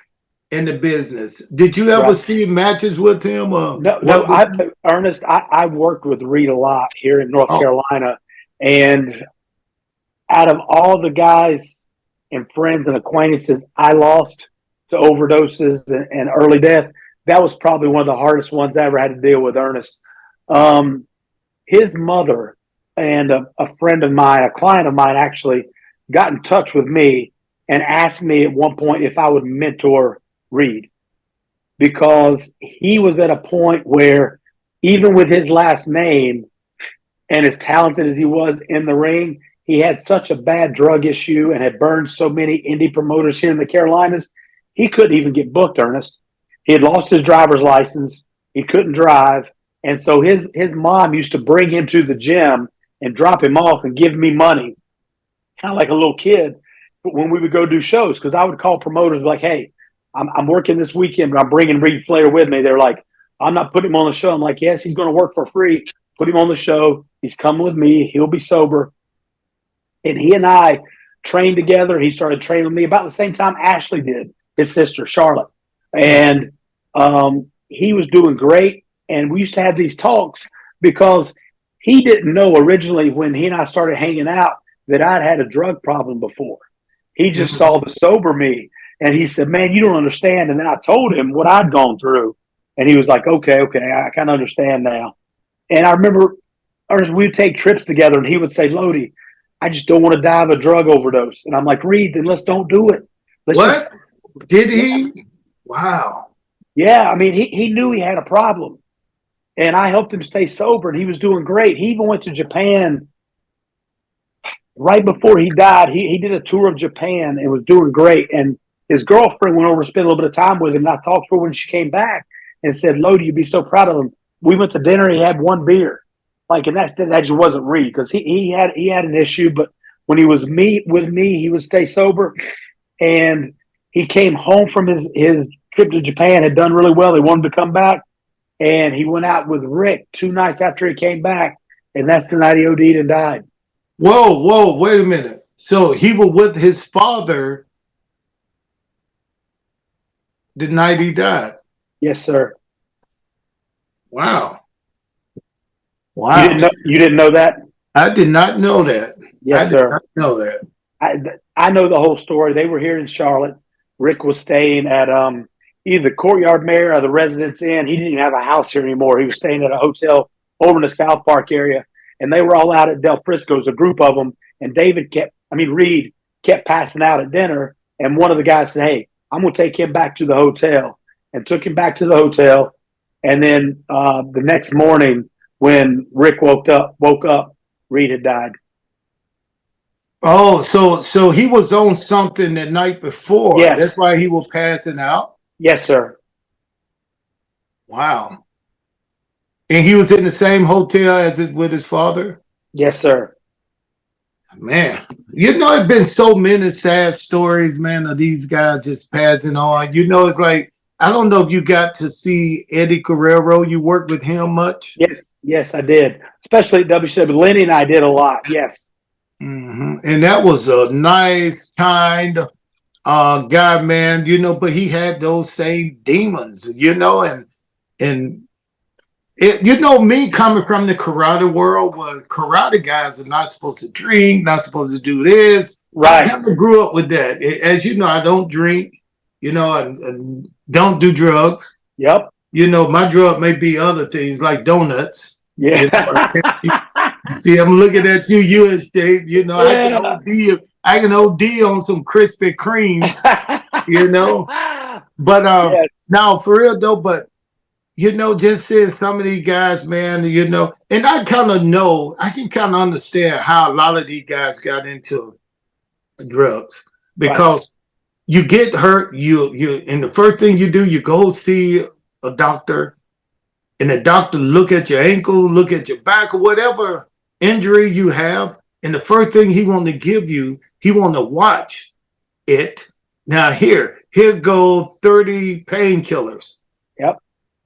in the business. Did you ever
right.
see matches with him or
No, no.
work with him?
Ernest, I worked with Reed a lot here in North
Oh,
Carolina, and out of all the guys and friends and acquaintances I lost to overdoses and early death, that was probably one of the hardest ones I ever had to deal with, Ernest. Um, his mother and a friend of mine, a client of mine, actually got in touch with me and asked me at one point if I would mentor Reed because he was at a point where, even with his last name and as talented as he was in the ring, he had such a bad drug issue and had burned so many indie promoters here in the Carolinas, he couldn't even get booked, Ernest. He had lost his driver's license. He couldn't drive. And so his mom used to bring him to the gym and drop him off and give me money, kind of like a little kid, when we would go do shows. Because I would call promoters like, "Hey, I'm working this weekend, but I'm bringing Reed Flair with me." They're like, I'm not putting him on the show. I'm like, yes, he's going to work for free. Put him on the show. He's coming with me. He'll be sober. And he and I trained together. He started training with me about the same time Ashley did, his sister, Charlotte. And he was doing great. And we used to have these talks because he didn't know originally when he and I started hanging out that I'd had a drug problem before. He just saw the sober me. And he said, man, you don't understand. And then I told him what I'd gone through. And he was like, okay, I kind of understand now. And I remember Ernest, we would take trips together and he would say, Lodi, I just don't want to die of a drug overdose. And I'm like, Reed, then let's don't do it.
What? Did he? Wow.
Yeah, I mean, he knew he had a problem. And I helped him stay sober, and he was doing great. He even went to Japan right before he died. He did a tour of Japan and was doing great. And his girlfriend went over to spend a little bit of time with him. And I talked to her when she came back and said, Lodi, you'd be so proud of him. We went to dinner, he had one beer. Like, and that just wasn't Reed because he had an issue, but when he was with me, he would stay sober. And he came home from his trip to Japan, had done really well. He wanted to come back. And he went out with Rick 2 nights after he came back. And that's the night he OD'd and died.
Whoa, wait a minute. So he was with his father the night he died?
Yes, sir.
Wow.
You didn't know that?
I did not know that.
Yes, sir.
I did not know that.
I know the whole story. They were here in Charlotte. Rick was staying at either the Courtyard Mayor or the Residence Inn. He didn't even have a house here anymore. He was staying at a hotel over in the South Park area. And they were all out at Del Frisco's, a group of them. And Reed kept passing out at dinner. And one of the guys said, hey, I'm going to take him back to the hotel. And took him back to the hotel. And then the next morning when Rick woke up, Reed had died.
Oh, so he was on something the night before.
Yes.
That's why he was passing out?
Yes, sir.
Wow. And he was in the same hotel as with his father?
Yes, sir.
Man, it's been so many sad stories, man, of these guys just passing on. It's like, I don't know if you got to see Eddie Guerrero. You worked with him much?
Yes, I did. Especially at WCW. Lenny and I did a lot. Yes.
Mm-hmm. And that was a nice, kind guy, man, but he had those same demons, and it, me coming from the karate world was karate guys are not supposed to drink, not supposed to do this.
Right.
I never grew up with that. As you know, I don't drink, and don't do drugs.
Yep.
My drug may be other things like donuts.
Yeah.
See, I'm looking at you. You in shape. I can OD on some Krispy Kremes. But now for real though. But just seeing some of these guys, man. And I kind of know. I can kind of understand how a lot of these guys got into drugs because you get hurt. And the first thing you do, you go see a doctor. And the doctor look at your ankle, look at your back, or whatever injury you have. And the first thing he want to give you, he want to watch it. Now here go 30 painkillers.
Yep.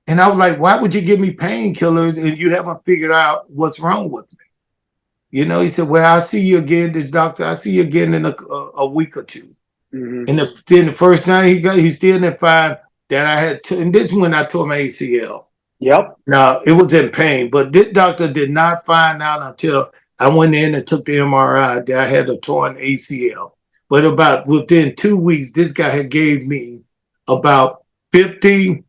And I was like, why would you give me painkillers and you haven't figured out what's wrong with me? He said, well, I'll see you again, this doctor. I'll see you again in a week or two. Mm-hmm. And then the first night he still didn't find that I had, and this is when I tore my ACL.
Yep.
Now, it was in pain, but this doctor did not find out until I went in and took the MRI that I had a torn ACL. But about within 2 weeks, this guy had gave me about 50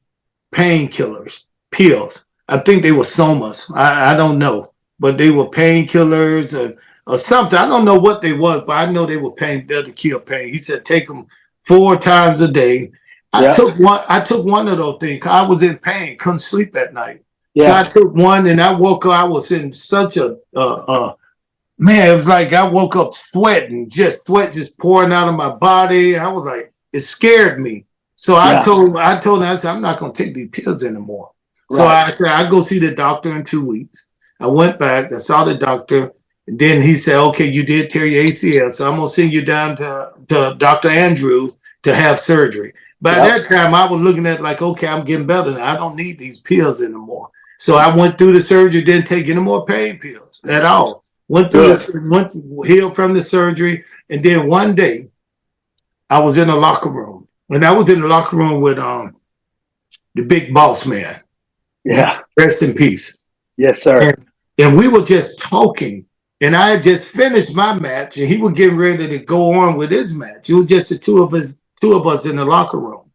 painkillers, pills. I think they were somas. I don't know, but they were painkillers or something. I don't know what they was, but I know they were pain to kill pain. He said, take them 4 times a day. I took one of those things. I was in pain, couldn't sleep at night. Yeah. So I took one and I woke up. I was in such a man, it was like I woke up sweating, sweat just pouring out of my body. I was like, it scared me. So I told him, I said, I'm not gonna take these pills anymore. Right. So I said, I'll go see the doctor in 2 weeks. I went back, I saw the doctor, and then he said, okay, you did tear your ACL, so I'm gonna send you down to Dr. Andrews to have surgery. by
Yep.
that time, I was looking at like, okay, I'm getting better now. I don't need these pills anymore. So I went through the surgery, didn't take any more pain pills at all. Went through
Good.
this, healed from the surgery, and then one day I was in the locker room, and I was in the locker room with the big boss man.
Yeah.
Rest in peace.
Yes, sir.
And we were just talking, and I had just finished my match, and he was getting ready to go on with his match. It was just the two of us in the locker room,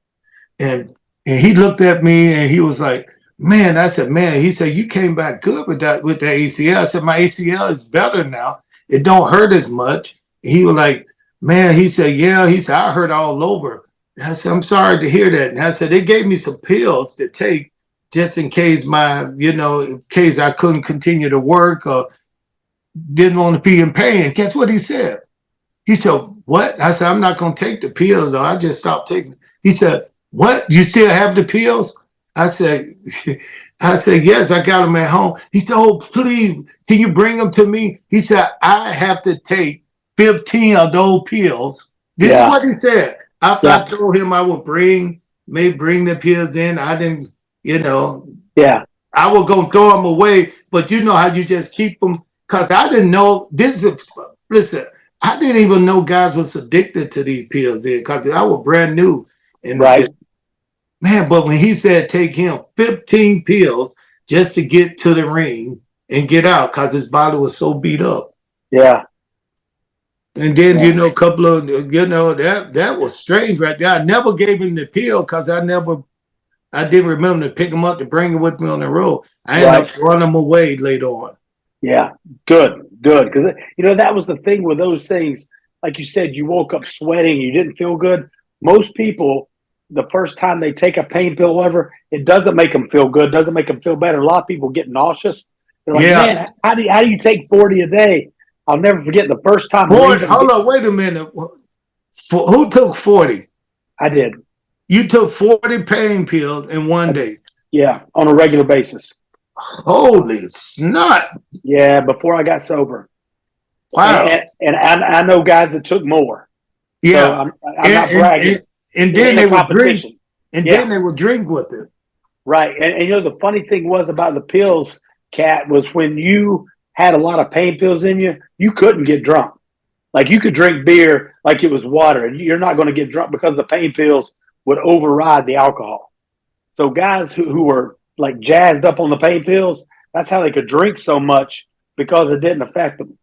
and he looked at me and he was like, "Man," I said, "Man," he said, "You came back good with that ACL." I said, "My ACL is better now. It don't hurt as much." He was like, "Man," he said, "Yeah," he said, "I hurt all over." And I said, "I'm sorry to hear that." And I said, "They gave me some pills to take just in case in case I couldn't continue to work or didn't want to be in pain." Guess what he said? He said, "What?" I said, "I'm not going to take the pills, though. I just stopped taking them." He said, "What? You still have the pills?" I said, "Yes, I got them at home." He said, "Oh, please, can you bring them to me?" He said, "I have to take 15 of those pills." This is what he said. After I told him I would bring the pills in, I didn't, I was going to throw them away, but you know how you just keep them, because I didn't know, listen, I didn't even know guys was addicted to these pills then, because I was brand new. And man, but when he said take him 15 pills just to get to the ring and get out, because his body was so beat up.
Yeah.
And then, a couple of, that was strange right there. I never gave him the pill because I didn't remember to pick him up to bring him with me on the road. I ended up throwing him away later on.
Yeah, good. Because, that was the thing with those things. Like you said, you woke up sweating, you didn't feel good. Most people, the first time they take a pain pill, whatever, it doesn't make them feel good, doesn't make them feel better. A lot of people get nauseous. They're like, man, how do you take 40 a day? I'll never forget the first time.
Hold on, wait a minute. Who took 40?
I did.
You took 40 pain pills in one day?
Yeah, on a regular basis.
Holy snot.
Yeah, before I got sober.
Wow.
And I know guys that took more.
Yeah.
So I'm not bragging.
And then they would drink. And then they would drink with it.
Right. And the funny thing was about the pills, Kat, was when you had a lot of pain pills in you, you couldn't get drunk. Like you could drink beer like it was water, and you're not going to get drunk because the pain pills would override the alcohol. So guys who were like jazzed up on the pain pills, that's how they could drink so much, because it didn't affect them.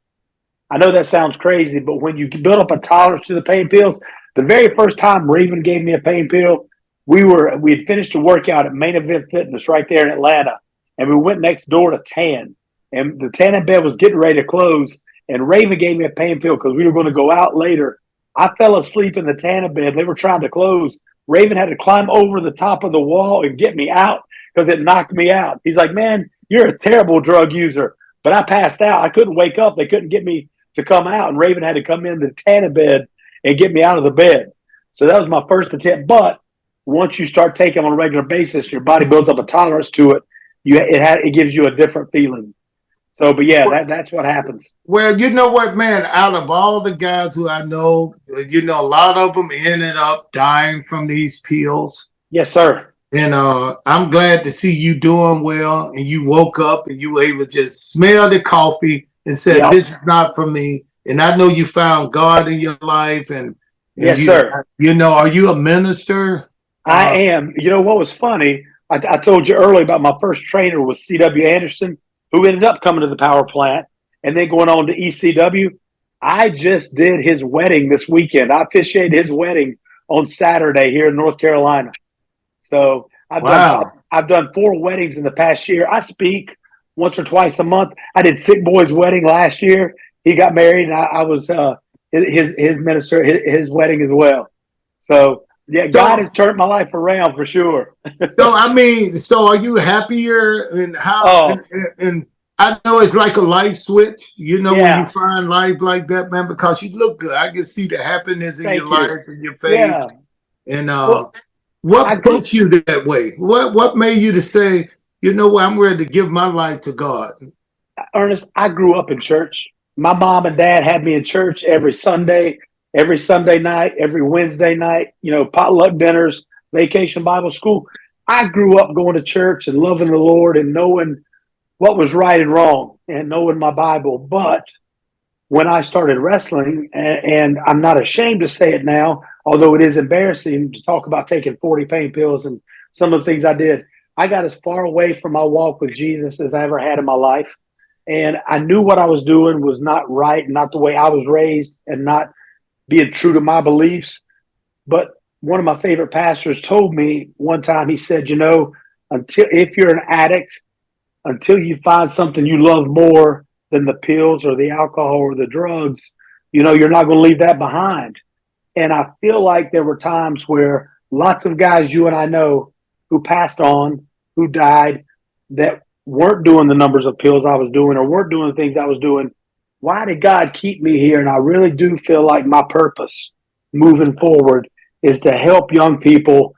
I know that sounds crazy, but when you build up a tolerance to the pain pills, the very first time Raven gave me a pain pill, we had finished a workout at Main Event Fitness right there in Atlanta, and we went next door to Tan, and the tanning bed was getting ready to close, and Raven gave me a pain pill because we were going to go out later. I fell asleep in the tanning bed. They were trying to close. Raven had to climb over the top of the wall and get me out because it knocked me out. He's like, "Man, you're a terrible drug user." But I passed out. I couldn't wake up. They couldn't get me to come out, and Raven had to come in the tanning bed and get me out of the bed. So that was my first attempt. But once you start taking on a regular basis, your body builds up a tolerance to it. It gives you a different feeling. So, but yeah, that's what happens.
Well, you know what, man? Out of all the guys who I know, a lot of them ended up dying from these pills.
Yes, sir.
And I'm glad to see you doing well, and you woke up and you were able to just smell the coffee and said, "This is not for me." And I know you found God in your life. And
yes, sir.
Are you a minister?
I am. You know what was funny? I told you earlier about my first trainer was C.W. Anderson, who ended up coming to the power plant and then going on to ECW. I just did his wedding this weekend. I officiated his wedding on Saturday here in North Carolina. So I've done 4 weddings in the past year. I speak once or twice a month. I did Sick Boy's wedding last year. He got married, and I was his minister, his wedding as well. So yeah, God has turned my life around for sure.
So are you happier, and how? And I know it's like a life switch, when you find life like that, man, because you look good. I can see the happiness in your life and your face. Yeah. And what pushed you that way? What made you to say, I'm ready to give my life to God?
Ernest, I grew up in church. My mom and dad had me in church every Sunday night, every Wednesday night, potluck dinners. Vacation Bible School. I grew up going to church and loving the Lord and knowing what was right and wrong and knowing my Bible. But when I started wrestling, and I'm not ashamed to say it now, although it is embarrassing to talk about taking 40 pain pills and some of the things I did, I got as far away from my walk with Jesus as I ever had in my life. And I knew what I was doing was not right, not the way I was raised, and not being true to my beliefs. But one of my favorite pastors told me one time, he said, until if you're an addict, until you find something you love more than the pills or the alcohol or the drugs, you're not going to leave that behind. And I feel like there were times where lots of guys you and I know who passed on, who died, that weren't doing the numbers of pills I was doing or weren't doing the things I was doing. Why did God keep me here? And I really do feel like my purpose moving forward is to help young people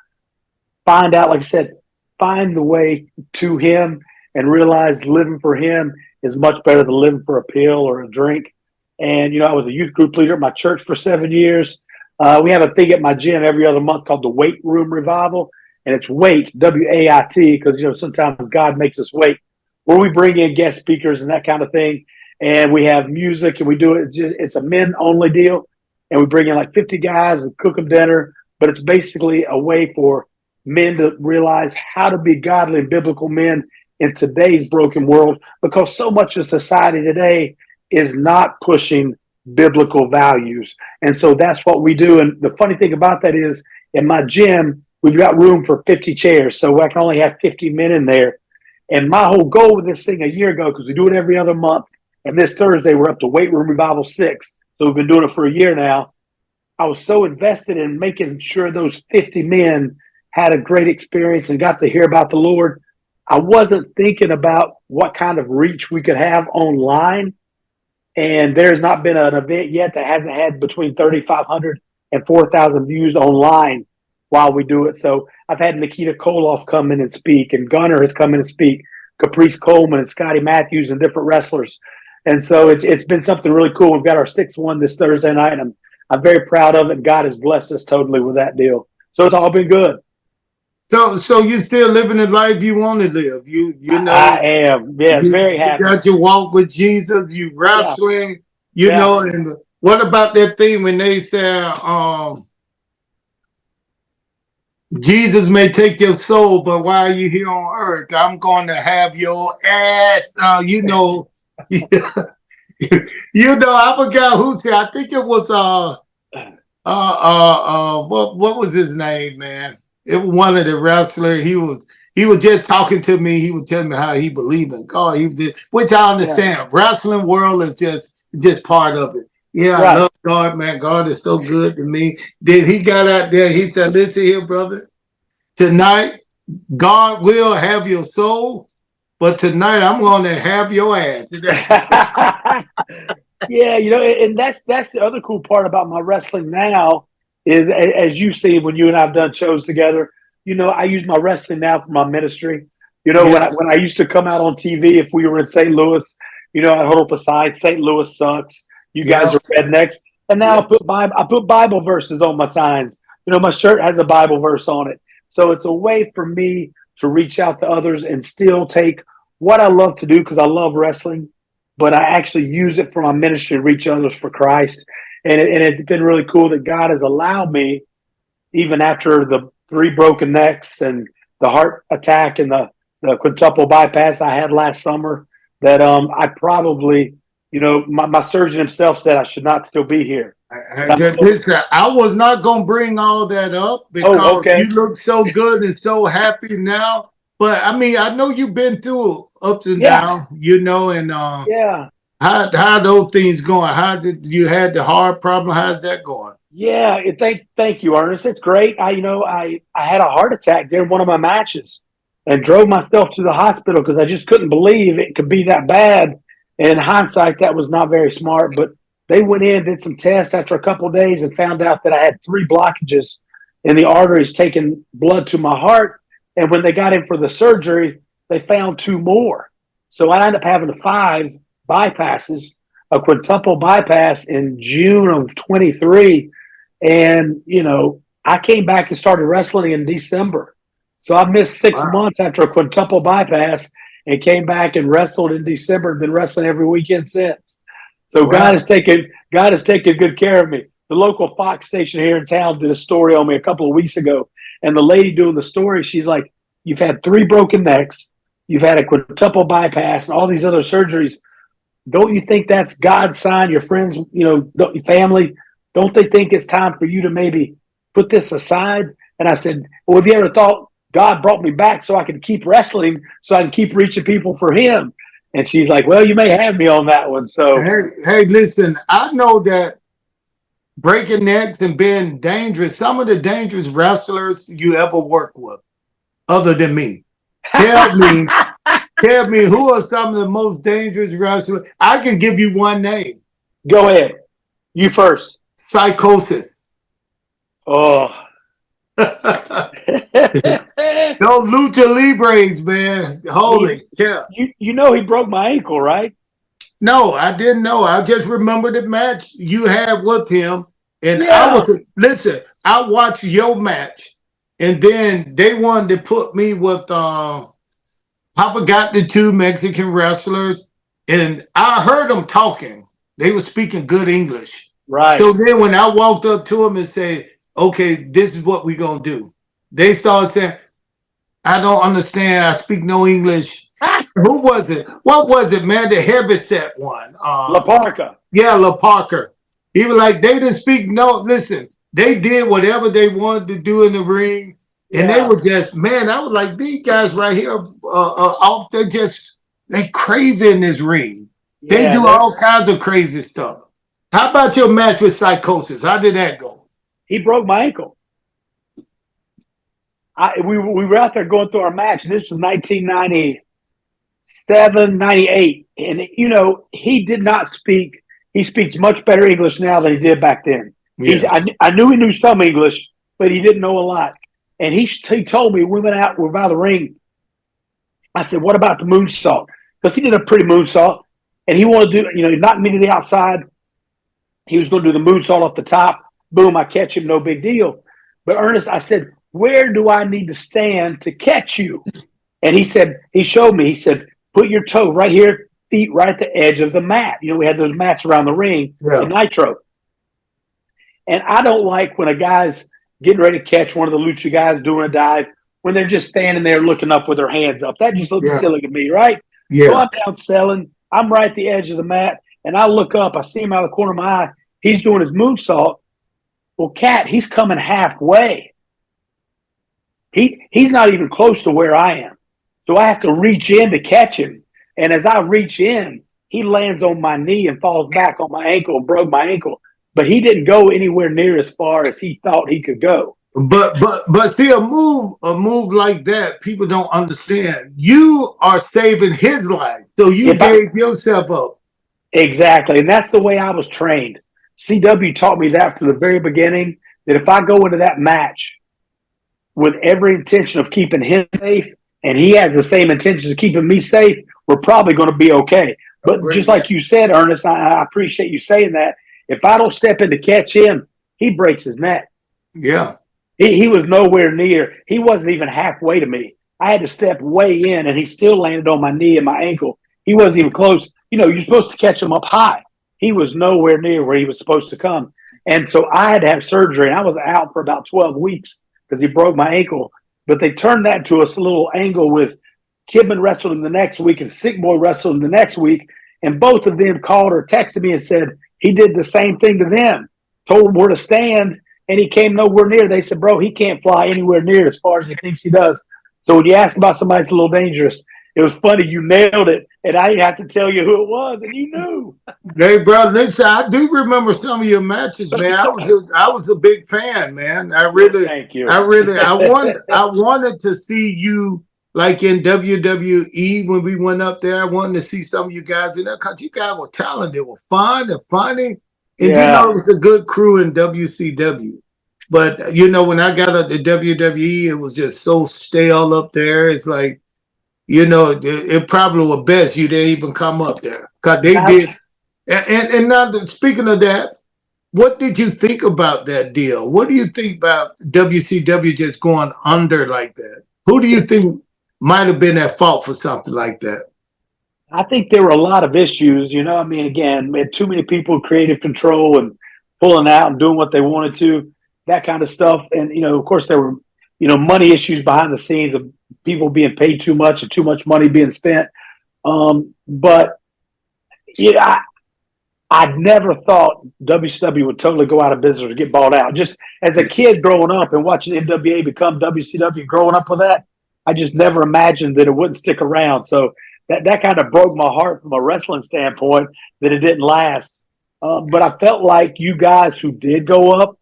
find out, like I said, find the way to Him and realize living for Him is much better than living for a pill or a drink. And, I was a youth group leader at my church for 7 years. We have a thing at my gym every other month called the Weight Room Revival. And it's weight, W-A-I-T, because, sometimes God makes us wait, where we bring in guest speakers and that kind of thing. And we have music and we do it. It's a men only deal. And we bring in like 50 guys, we cook them dinner. But it's basically a way for men to realize how to be godly and biblical men in today's broken world, because so much of society today is not pushing biblical values. And so that's what we do. And the funny thing about that is in my gym, we've got room for 50 chairs. So I can only have 50 men in there. And my whole goal with this thing a year ago, because we do it every other month, and this Thursday we're up to Weight Room Revival 6. So we've been doing it for a year now. I was so invested in making sure those 50 men had a great experience and got to hear about the Lord. I wasn't thinking about what kind of reach we could have online. And there's not been an event yet that hasn't had between 3,500 and 4,000 views online while we do it. So I've had Nikita Koloff come in and speak, and Gunner has come in and speak, Caprice Coleman and Scotty Matthews and different wrestlers. And so it's been something really cool. We've got our 6th one this Thursday night, and I'm very proud of it. And God has blessed us totally with that deal. So it's all been good.
So you still living the life you want to live. You know
I am. Yes, very happy.
You got your walk with Jesus, you wrestling,
Yeah.
and what about that thing when they say Jesus may take your soul, but while you're here on earth, I'm going to have your ass. I forgot who said. I think it was what was his name, man? It was one of the wrestlers. He was just talking to me. He was telling me how he believed in God. Which I understand. Yeah. Wrestling world is just part of it. Yeah, right. I love God, man. God is so good to me. Then he got out there. He said, "Listen here, brother. Tonight, God will have your soul, but tonight I'm going to have your ass."
Yeah, and that's the other cool part about my wrestling now is, as you see when you and I've done shows together, I use my wrestling now for my ministry. Yes. when I used to come out on TV, if we were in St. Louis, I'd hold up a sign, St. Louis sucks. You guys are rednecks. And now I put Bible verses on my signs. My shirt has a Bible verse on it. So it's a way for me to reach out to others and still take what I love to do, because I love wrestling, but I actually use it for my ministry to reach others for Christ. And it's been really cool that God has allowed me, even after the 3 broken necks and the heart attack and the quintuple bypass I had last summer, that I probably, my surgeon himself said I should not still be here.
I was not going to bring all that up because you look so good and so happy now. But I mean, I know you've been through ups and downs, and how those things going? How did you had the heart problem? How's that going?
Yeah, thank you, Ernest. It's great. I had a heart attack during one of my matches and drove myself to the hospital because I just couldn't believe it could be that bad. And in hindsight, that was not very smart. But they went in, did some tests after a couple of days, and found out that I had 3 blockages in the arteries taking blood to my heart. And when they got in for the surgery, they found 2 more. So I ended up having 5 bypasses, a quintuple bypass in June of 23. And, I came back and started wrestling in December. So I missed 6 months after a quintuple bypass and came back and wrestled in December and been wrestling every weekend since. So
Wow.
God has taken good care of me. The local Fox station here in town did a story on me a couple of weeks ago. And the lady doing the story, she's like, you've had 3 broken necks, you've had a quintuple bypass, and all these other surgeries. Don't you think that's God's sign? Your friends, your family, don't they think it's time for you to maybe put this aside? And I said, well, have you ever thought God brought me back so I can keep wrestling, so I can keep reaching people for Him? And she's like, well, you may have me on that one. So,
Hey, listen, I know that breaking necks and being dangerous, some of the dangerous wrestlers you ever worked with, other than me. Tell me, tell me who are some of the most dangerous wrestlers. I can give you one name.
go ahead. You first.
Psychosis.
Oh.
Those lucha libres, man. Holy cow.
You know he broke my ankle, right?
No, I didn't know. I just remember the match you had with him. And
Yeah.
I watched your match. And then they wanted to put me with I forgot the 2 Mexican wrestlers. And I heard them talking. They were speaking good English.
Right.
So then when I walked up to them and said, okay, this is what we're going to do. They started saying, I don't understand. I speak no English. Who was it? What was it, man? The heavyset one.
La Parca.
Yeah, La Parker. He was like, they didn't speak no. Listen, they did whatever they wanted to do in the ring. And they were just, man, I was like, these guys right here, they crazy in this ring. They do all kinds of crazy stuff. How about your match with Psychosis? How did that go?
He broke my ankle. We were out there going through our match. This was 1997, 98. And, he did not speak. He speaks much better English now than he did back then.
Yeah.
I knew he knew some English, but he didn't know a lot. And he told me, we're by the ring. I said, what about the moonsault? Because he did a pretty moonsault. And he wanted to do, he knocked me to the outside. He was going to do the moonsault off the top. Boom, I catch him, no big deal. But Ernest, I said, where do I need to stand to catch you? And he showed me, he said, put your toe right here, feet right at the edge of the mat. We had those mats around the ring in Nitro. And I don't like when a guy's getting ready to catch one of the lucha guys doing a dive when they're just standing there looking up with their hands up. That just looks silly to me, right?
Yeah.
So I'm down selling. I'm right at the edge of the mat, and I look up. I see him out of the corner of my eye. He's doing his moonsault. Well, Cat, he's coming halfway. He's not even close to where I am. So I have to reach in to catch him. And as I reach in, he lands on my knee and falls back on my ankle and broke my ankle. But he didn't go anywhere near as far as he thought he could go.
But see, a move like that, people don't understand. You are saving his life. So you gave yourself up.
Exactly. And that's the way I was trained. CW taught me that from the very beginning, that if I go into that match with every intention of keeping him safe, and he has the same intentions of keeping me safe, we're probably going to be okay. But just like you said, Ernest, I appreciate you saying that. If I don't step in to catch him, he breaks his neck.
Yeah.
He was nowhere near. He wasn't even halfway to me. I had to step way in, and he still landed on my knee and my ankle. He wasn't even close. You're supposed to catch him up high. He was nowhere near where he was supposed to come. And so I had to have surgery, and I was out for about 12 weeks because he broke my ankle. But they turned that to a little angle with Kidman wrestled him the next week and Sick Boy wrestled him the next week. And both of them called or texted me and said he did the same thing to them, told them where to stand, and he came nowhere near. They said, bro, he can't fly anywhere near as far as he thinks he does. So when you ask about somebody that's a little dangerous, it was funny. You nailed it, and I didn't have to tell you who it was, and you knew.
Hey, brother, listen, I do remember some of your matches, man. I was a big fan, man.
Thank you.
I wanted to see you like in WWE when we went up there. I wanted to see some of you guys in there because you guys were talented, were fun and funny, and it was a good crew in WCW. But when I got up to WWE, it was just so stale up there. It's like, it probably was best you didn't even come up there because they did. And now speaking of that, what did you think about that deal? What do you think about WCW just going under like that? Who do you think might have been at fault for something like that?
I think there were a lot of issues. I mean, again, we had too many people, creative control and pulling out and doing what they wanted to, that kind of stuff. And, of course, there were, money issues behind the scenes of people being paid too much and too much money being spent. But I never thought WCW would totally go out of business or get bought out. Just as a kid growing up and watching NWA become WCW, growing up with that, I just never imagined that it wouldn't stick around. So that kind of broke my heart from a wrestling standpoint that it didn't last. But I felt like you guys who did go up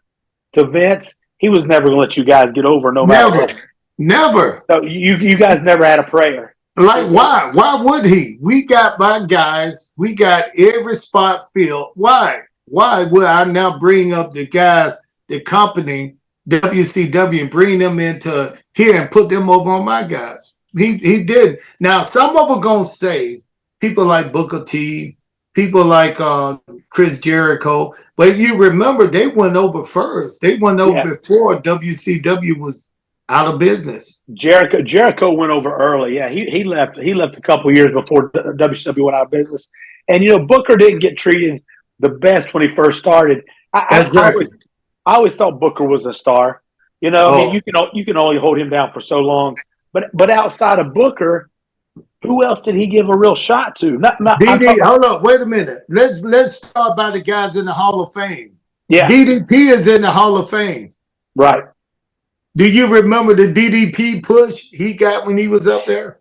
to Vince, he was never going to let you guys get over no matter
Never,
what.
never.
So you guys never had a prayer.
Like, why? Why would he? We got my guys. We got every spot filled. Why? Why would I now bring up the guys, the company, WCW, and bring them into here and put them over on my guys? He did. Now, some of them going to say, people like Booker T, people like Chris Jericho, but if you remember, they went over first. They went over before WCW was out of business.
Jericho went over early. Yeah, he left. He left a couple years before WCW went out of business. And Booker didn't get treated the best when he first started.
Exactly.
I always thought Booker was a star. I mean, you can only hold him down for so long. But outside of Booker, who else did he give a real shot to?
Hold up, wait a minute. Let's start by the guys in the Hall of Fame.
Yeah,
DDP is in the Hall of Fame.
right.
Do you remember the DDP push he got when he was up there?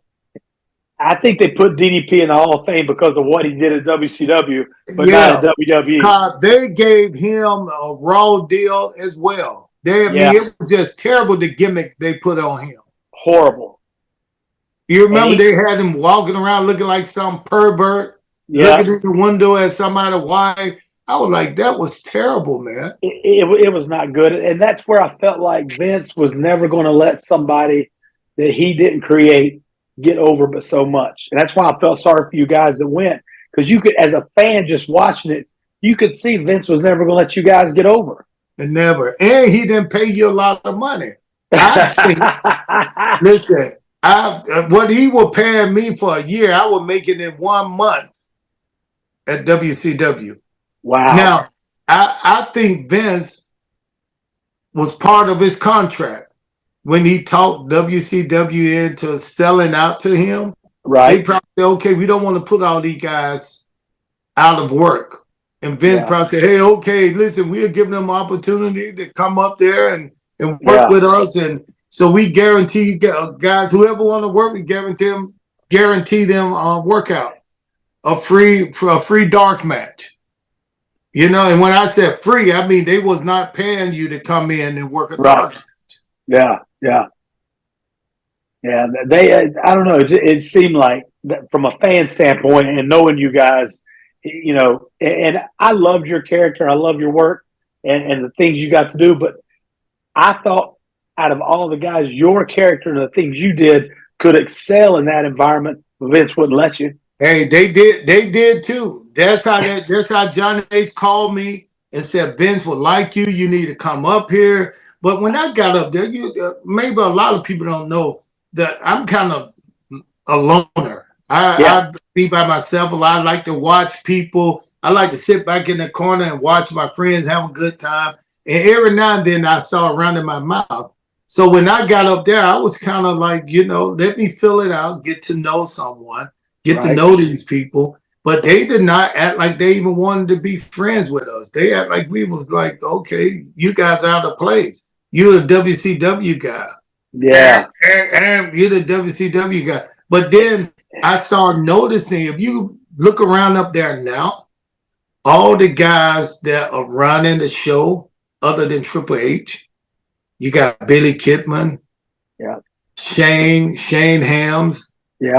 I think they put DDP in the Hall of Fame because of what he did at WCW, but not at WWE.
They gave him a raw deal as well. I mean, it was just terrible, the gimmick they put on him.
Horrible.
You remember they had him walking around looking like some pervert, looking in the window at somebody's wife. I was like, that was terrible, man.
It was not good. And that's where I felt like Vince was never going to let somebody that he didn't create get over but so much. And that's why I felt sorry for you guys that went. Because you could, as a fan just watching it, you could see Vince was never going to let you guys get over.
And never. And he didn't pay you a lot of money. I think, listen, what he was paying me for a year, I was making in 1 month at WCW.
Wow.
Now, I think Vince was part of his contract when he talked WCW into selling out to him.
Right.
They probably said, okay, we don't want to put all these guys out of work. And Vince probably said, hey, okay, listen, we're giving them opportunity to come up there and work with us. And so we guarantee guys, whoever want to work, we guarantee them workout, a free dark match. And when I said free, I mean they was not paying you to come in and work a dark match.
Yeah. I don't know. It seemed like that from a fan standpoint and knowing you guys, and I loved your character. I love your work and the things you got to do. But I thought out of all the guys, your character and the things you did could excel in that environment. Vince wouldn't let you.
Hey, they did too. That's how Johnny Ace called me and said, Vince would like you. You need to come up here. But when I got up there, maybe a lot of people don't know that I'm kind of a loner. I be by myself a lot. I like to watch people. I like to sit back in the corner and watch my friends have a good time. And every now and then I start running my mouth. So when I got up there, I was kind of like, let me fill it out, get to know someone, get to know these people. But they did not act like they even wanted to be friends with us. They act like we was like, okay, you guys are out of place. You're the WCW guy.
Yeah.
And you're the WCW guy. But then I started noticing, if you look around up there now, all the guys that are running the show, other than Triple H, you got Billy Kidman, Shane Hams,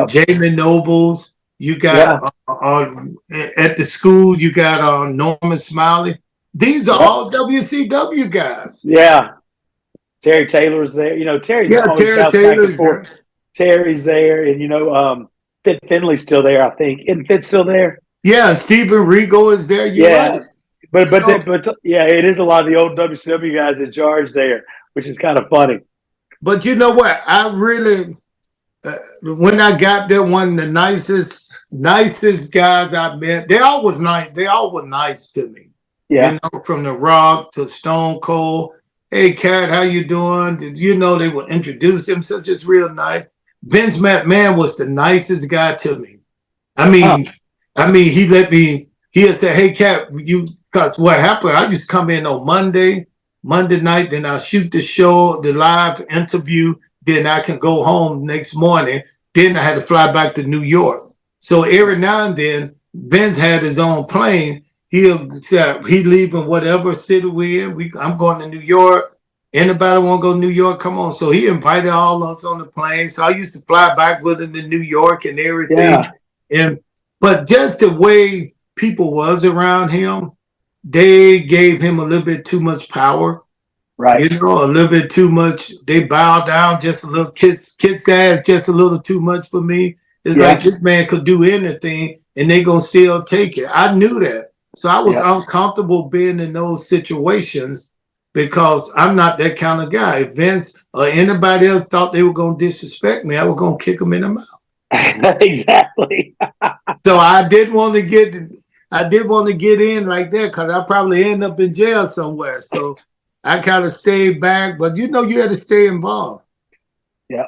Jamie Nobles. You got at the school, you got Norman Smiley. These are all WCW guys.
Yeah. Terry Taylor's there. Terry's
Terry Taylor's there.
Terry's there. And, Fit Finley's still there, I think. Isn't Fit still there?
Yeah, Steven Regal is there. You're right. So,
but yeah, it is a lot of the old WCW guys in charge there, which is kind of funny.
but you know what? I really, when I got there, one of the nicest guys I met. They all was nice. They all were nice to me. You
Yeah.
know, from The Rock to Stone Cold. Hey, Cat, how you doing? Did you know they would introduce themselves? Just real nice. Vince McMahon was the nicest guy to me. I
Huh.
mean, he let me. He had said, "Hey, Cat, because what happened? I just come in on Monday night, then I shoot the show, the live interview, then I can go home next morning. Then I had to fly back to New York. So every now and then, Vince had his own plane. He leaving whatever city we in. I'm going to New York. Anybody want to go to New York? Come on. So he invited all of us on the plane. So I used to fly back with him to New York and everything.
Yeah.
And but just the way people was around him, they gave him a little bit too much power.
Right.
You know, a little bit too much. They bow down just a little. Kids ass just a little too much for me. It's like
Yeah.
this man could do anything and they gonna still take it. I knew that. So I was
Yeah.
uncomfortable being in those situations because I'm not that kind of guy. If Vince or anybody else thought they were gonna disrespect me, I was gonna kick them in the mouth.
Exactly.
So I did want to get in like that because I probably end up in jail somewhere. So I kind of stayed back, but you know, you had to stay involved.
Yeah.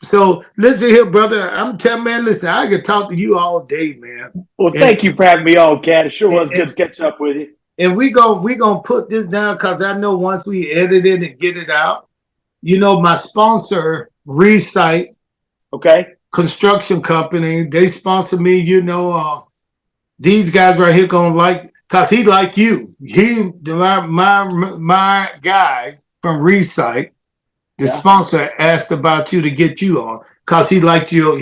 So listen here, brother. I'm telling man, listen, I could talk to you all day, man.
Well,
And
thank you for having me on, Cat. It sure was
and,
good to catch up with you.
and we gonna put this down because I know once we edit it and get it out, you know, my sponsor, Resite
Okay.
Construction Company, they sponsor me. You know, these guys right here gonna like because he like you. My guy from Resite, the sponsor asked about you to get you on because he liked your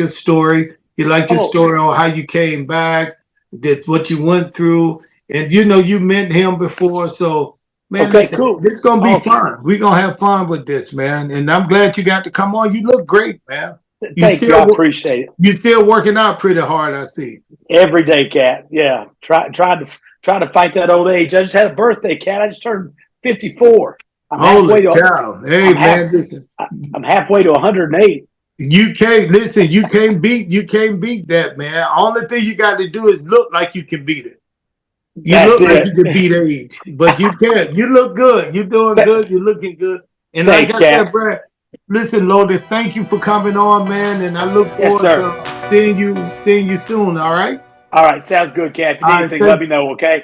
story. He liked your story on how you came back, that what you went through, and you know you met him before. So man,
Okay,
listen,
cool.
this is gonna be
Awesome.
fun. We're gonna have fun with this, man. And I'm glad you got to come on. You look great, man. You
Thank you. I
still
appreciate it.
you still working out pretty hard, I see.
Every day, Cat. Yeah. Trying to fight that old age. I just had a birthday, Cat. I just turned 54. I'm halfway
Holy
to
cow. Hey
I'm half
man, listen.
I'm halfway to 108.
You can't listen, you can't beat that, man. Only thing you got to do is look like you can beat it. You
That's
look like you can
it.
beat age, but you can't. You look good. You're doing good. You're looking good. And like
Thanks,
I said,
Cat.
Brad, listen, Lodi, thank you for coming on, man. And I look
Yes,
forward
sir.
to seeing you soon. All right.
All right. Sounds good, Cat. If you
All
need
right.
anything, let me know, okay?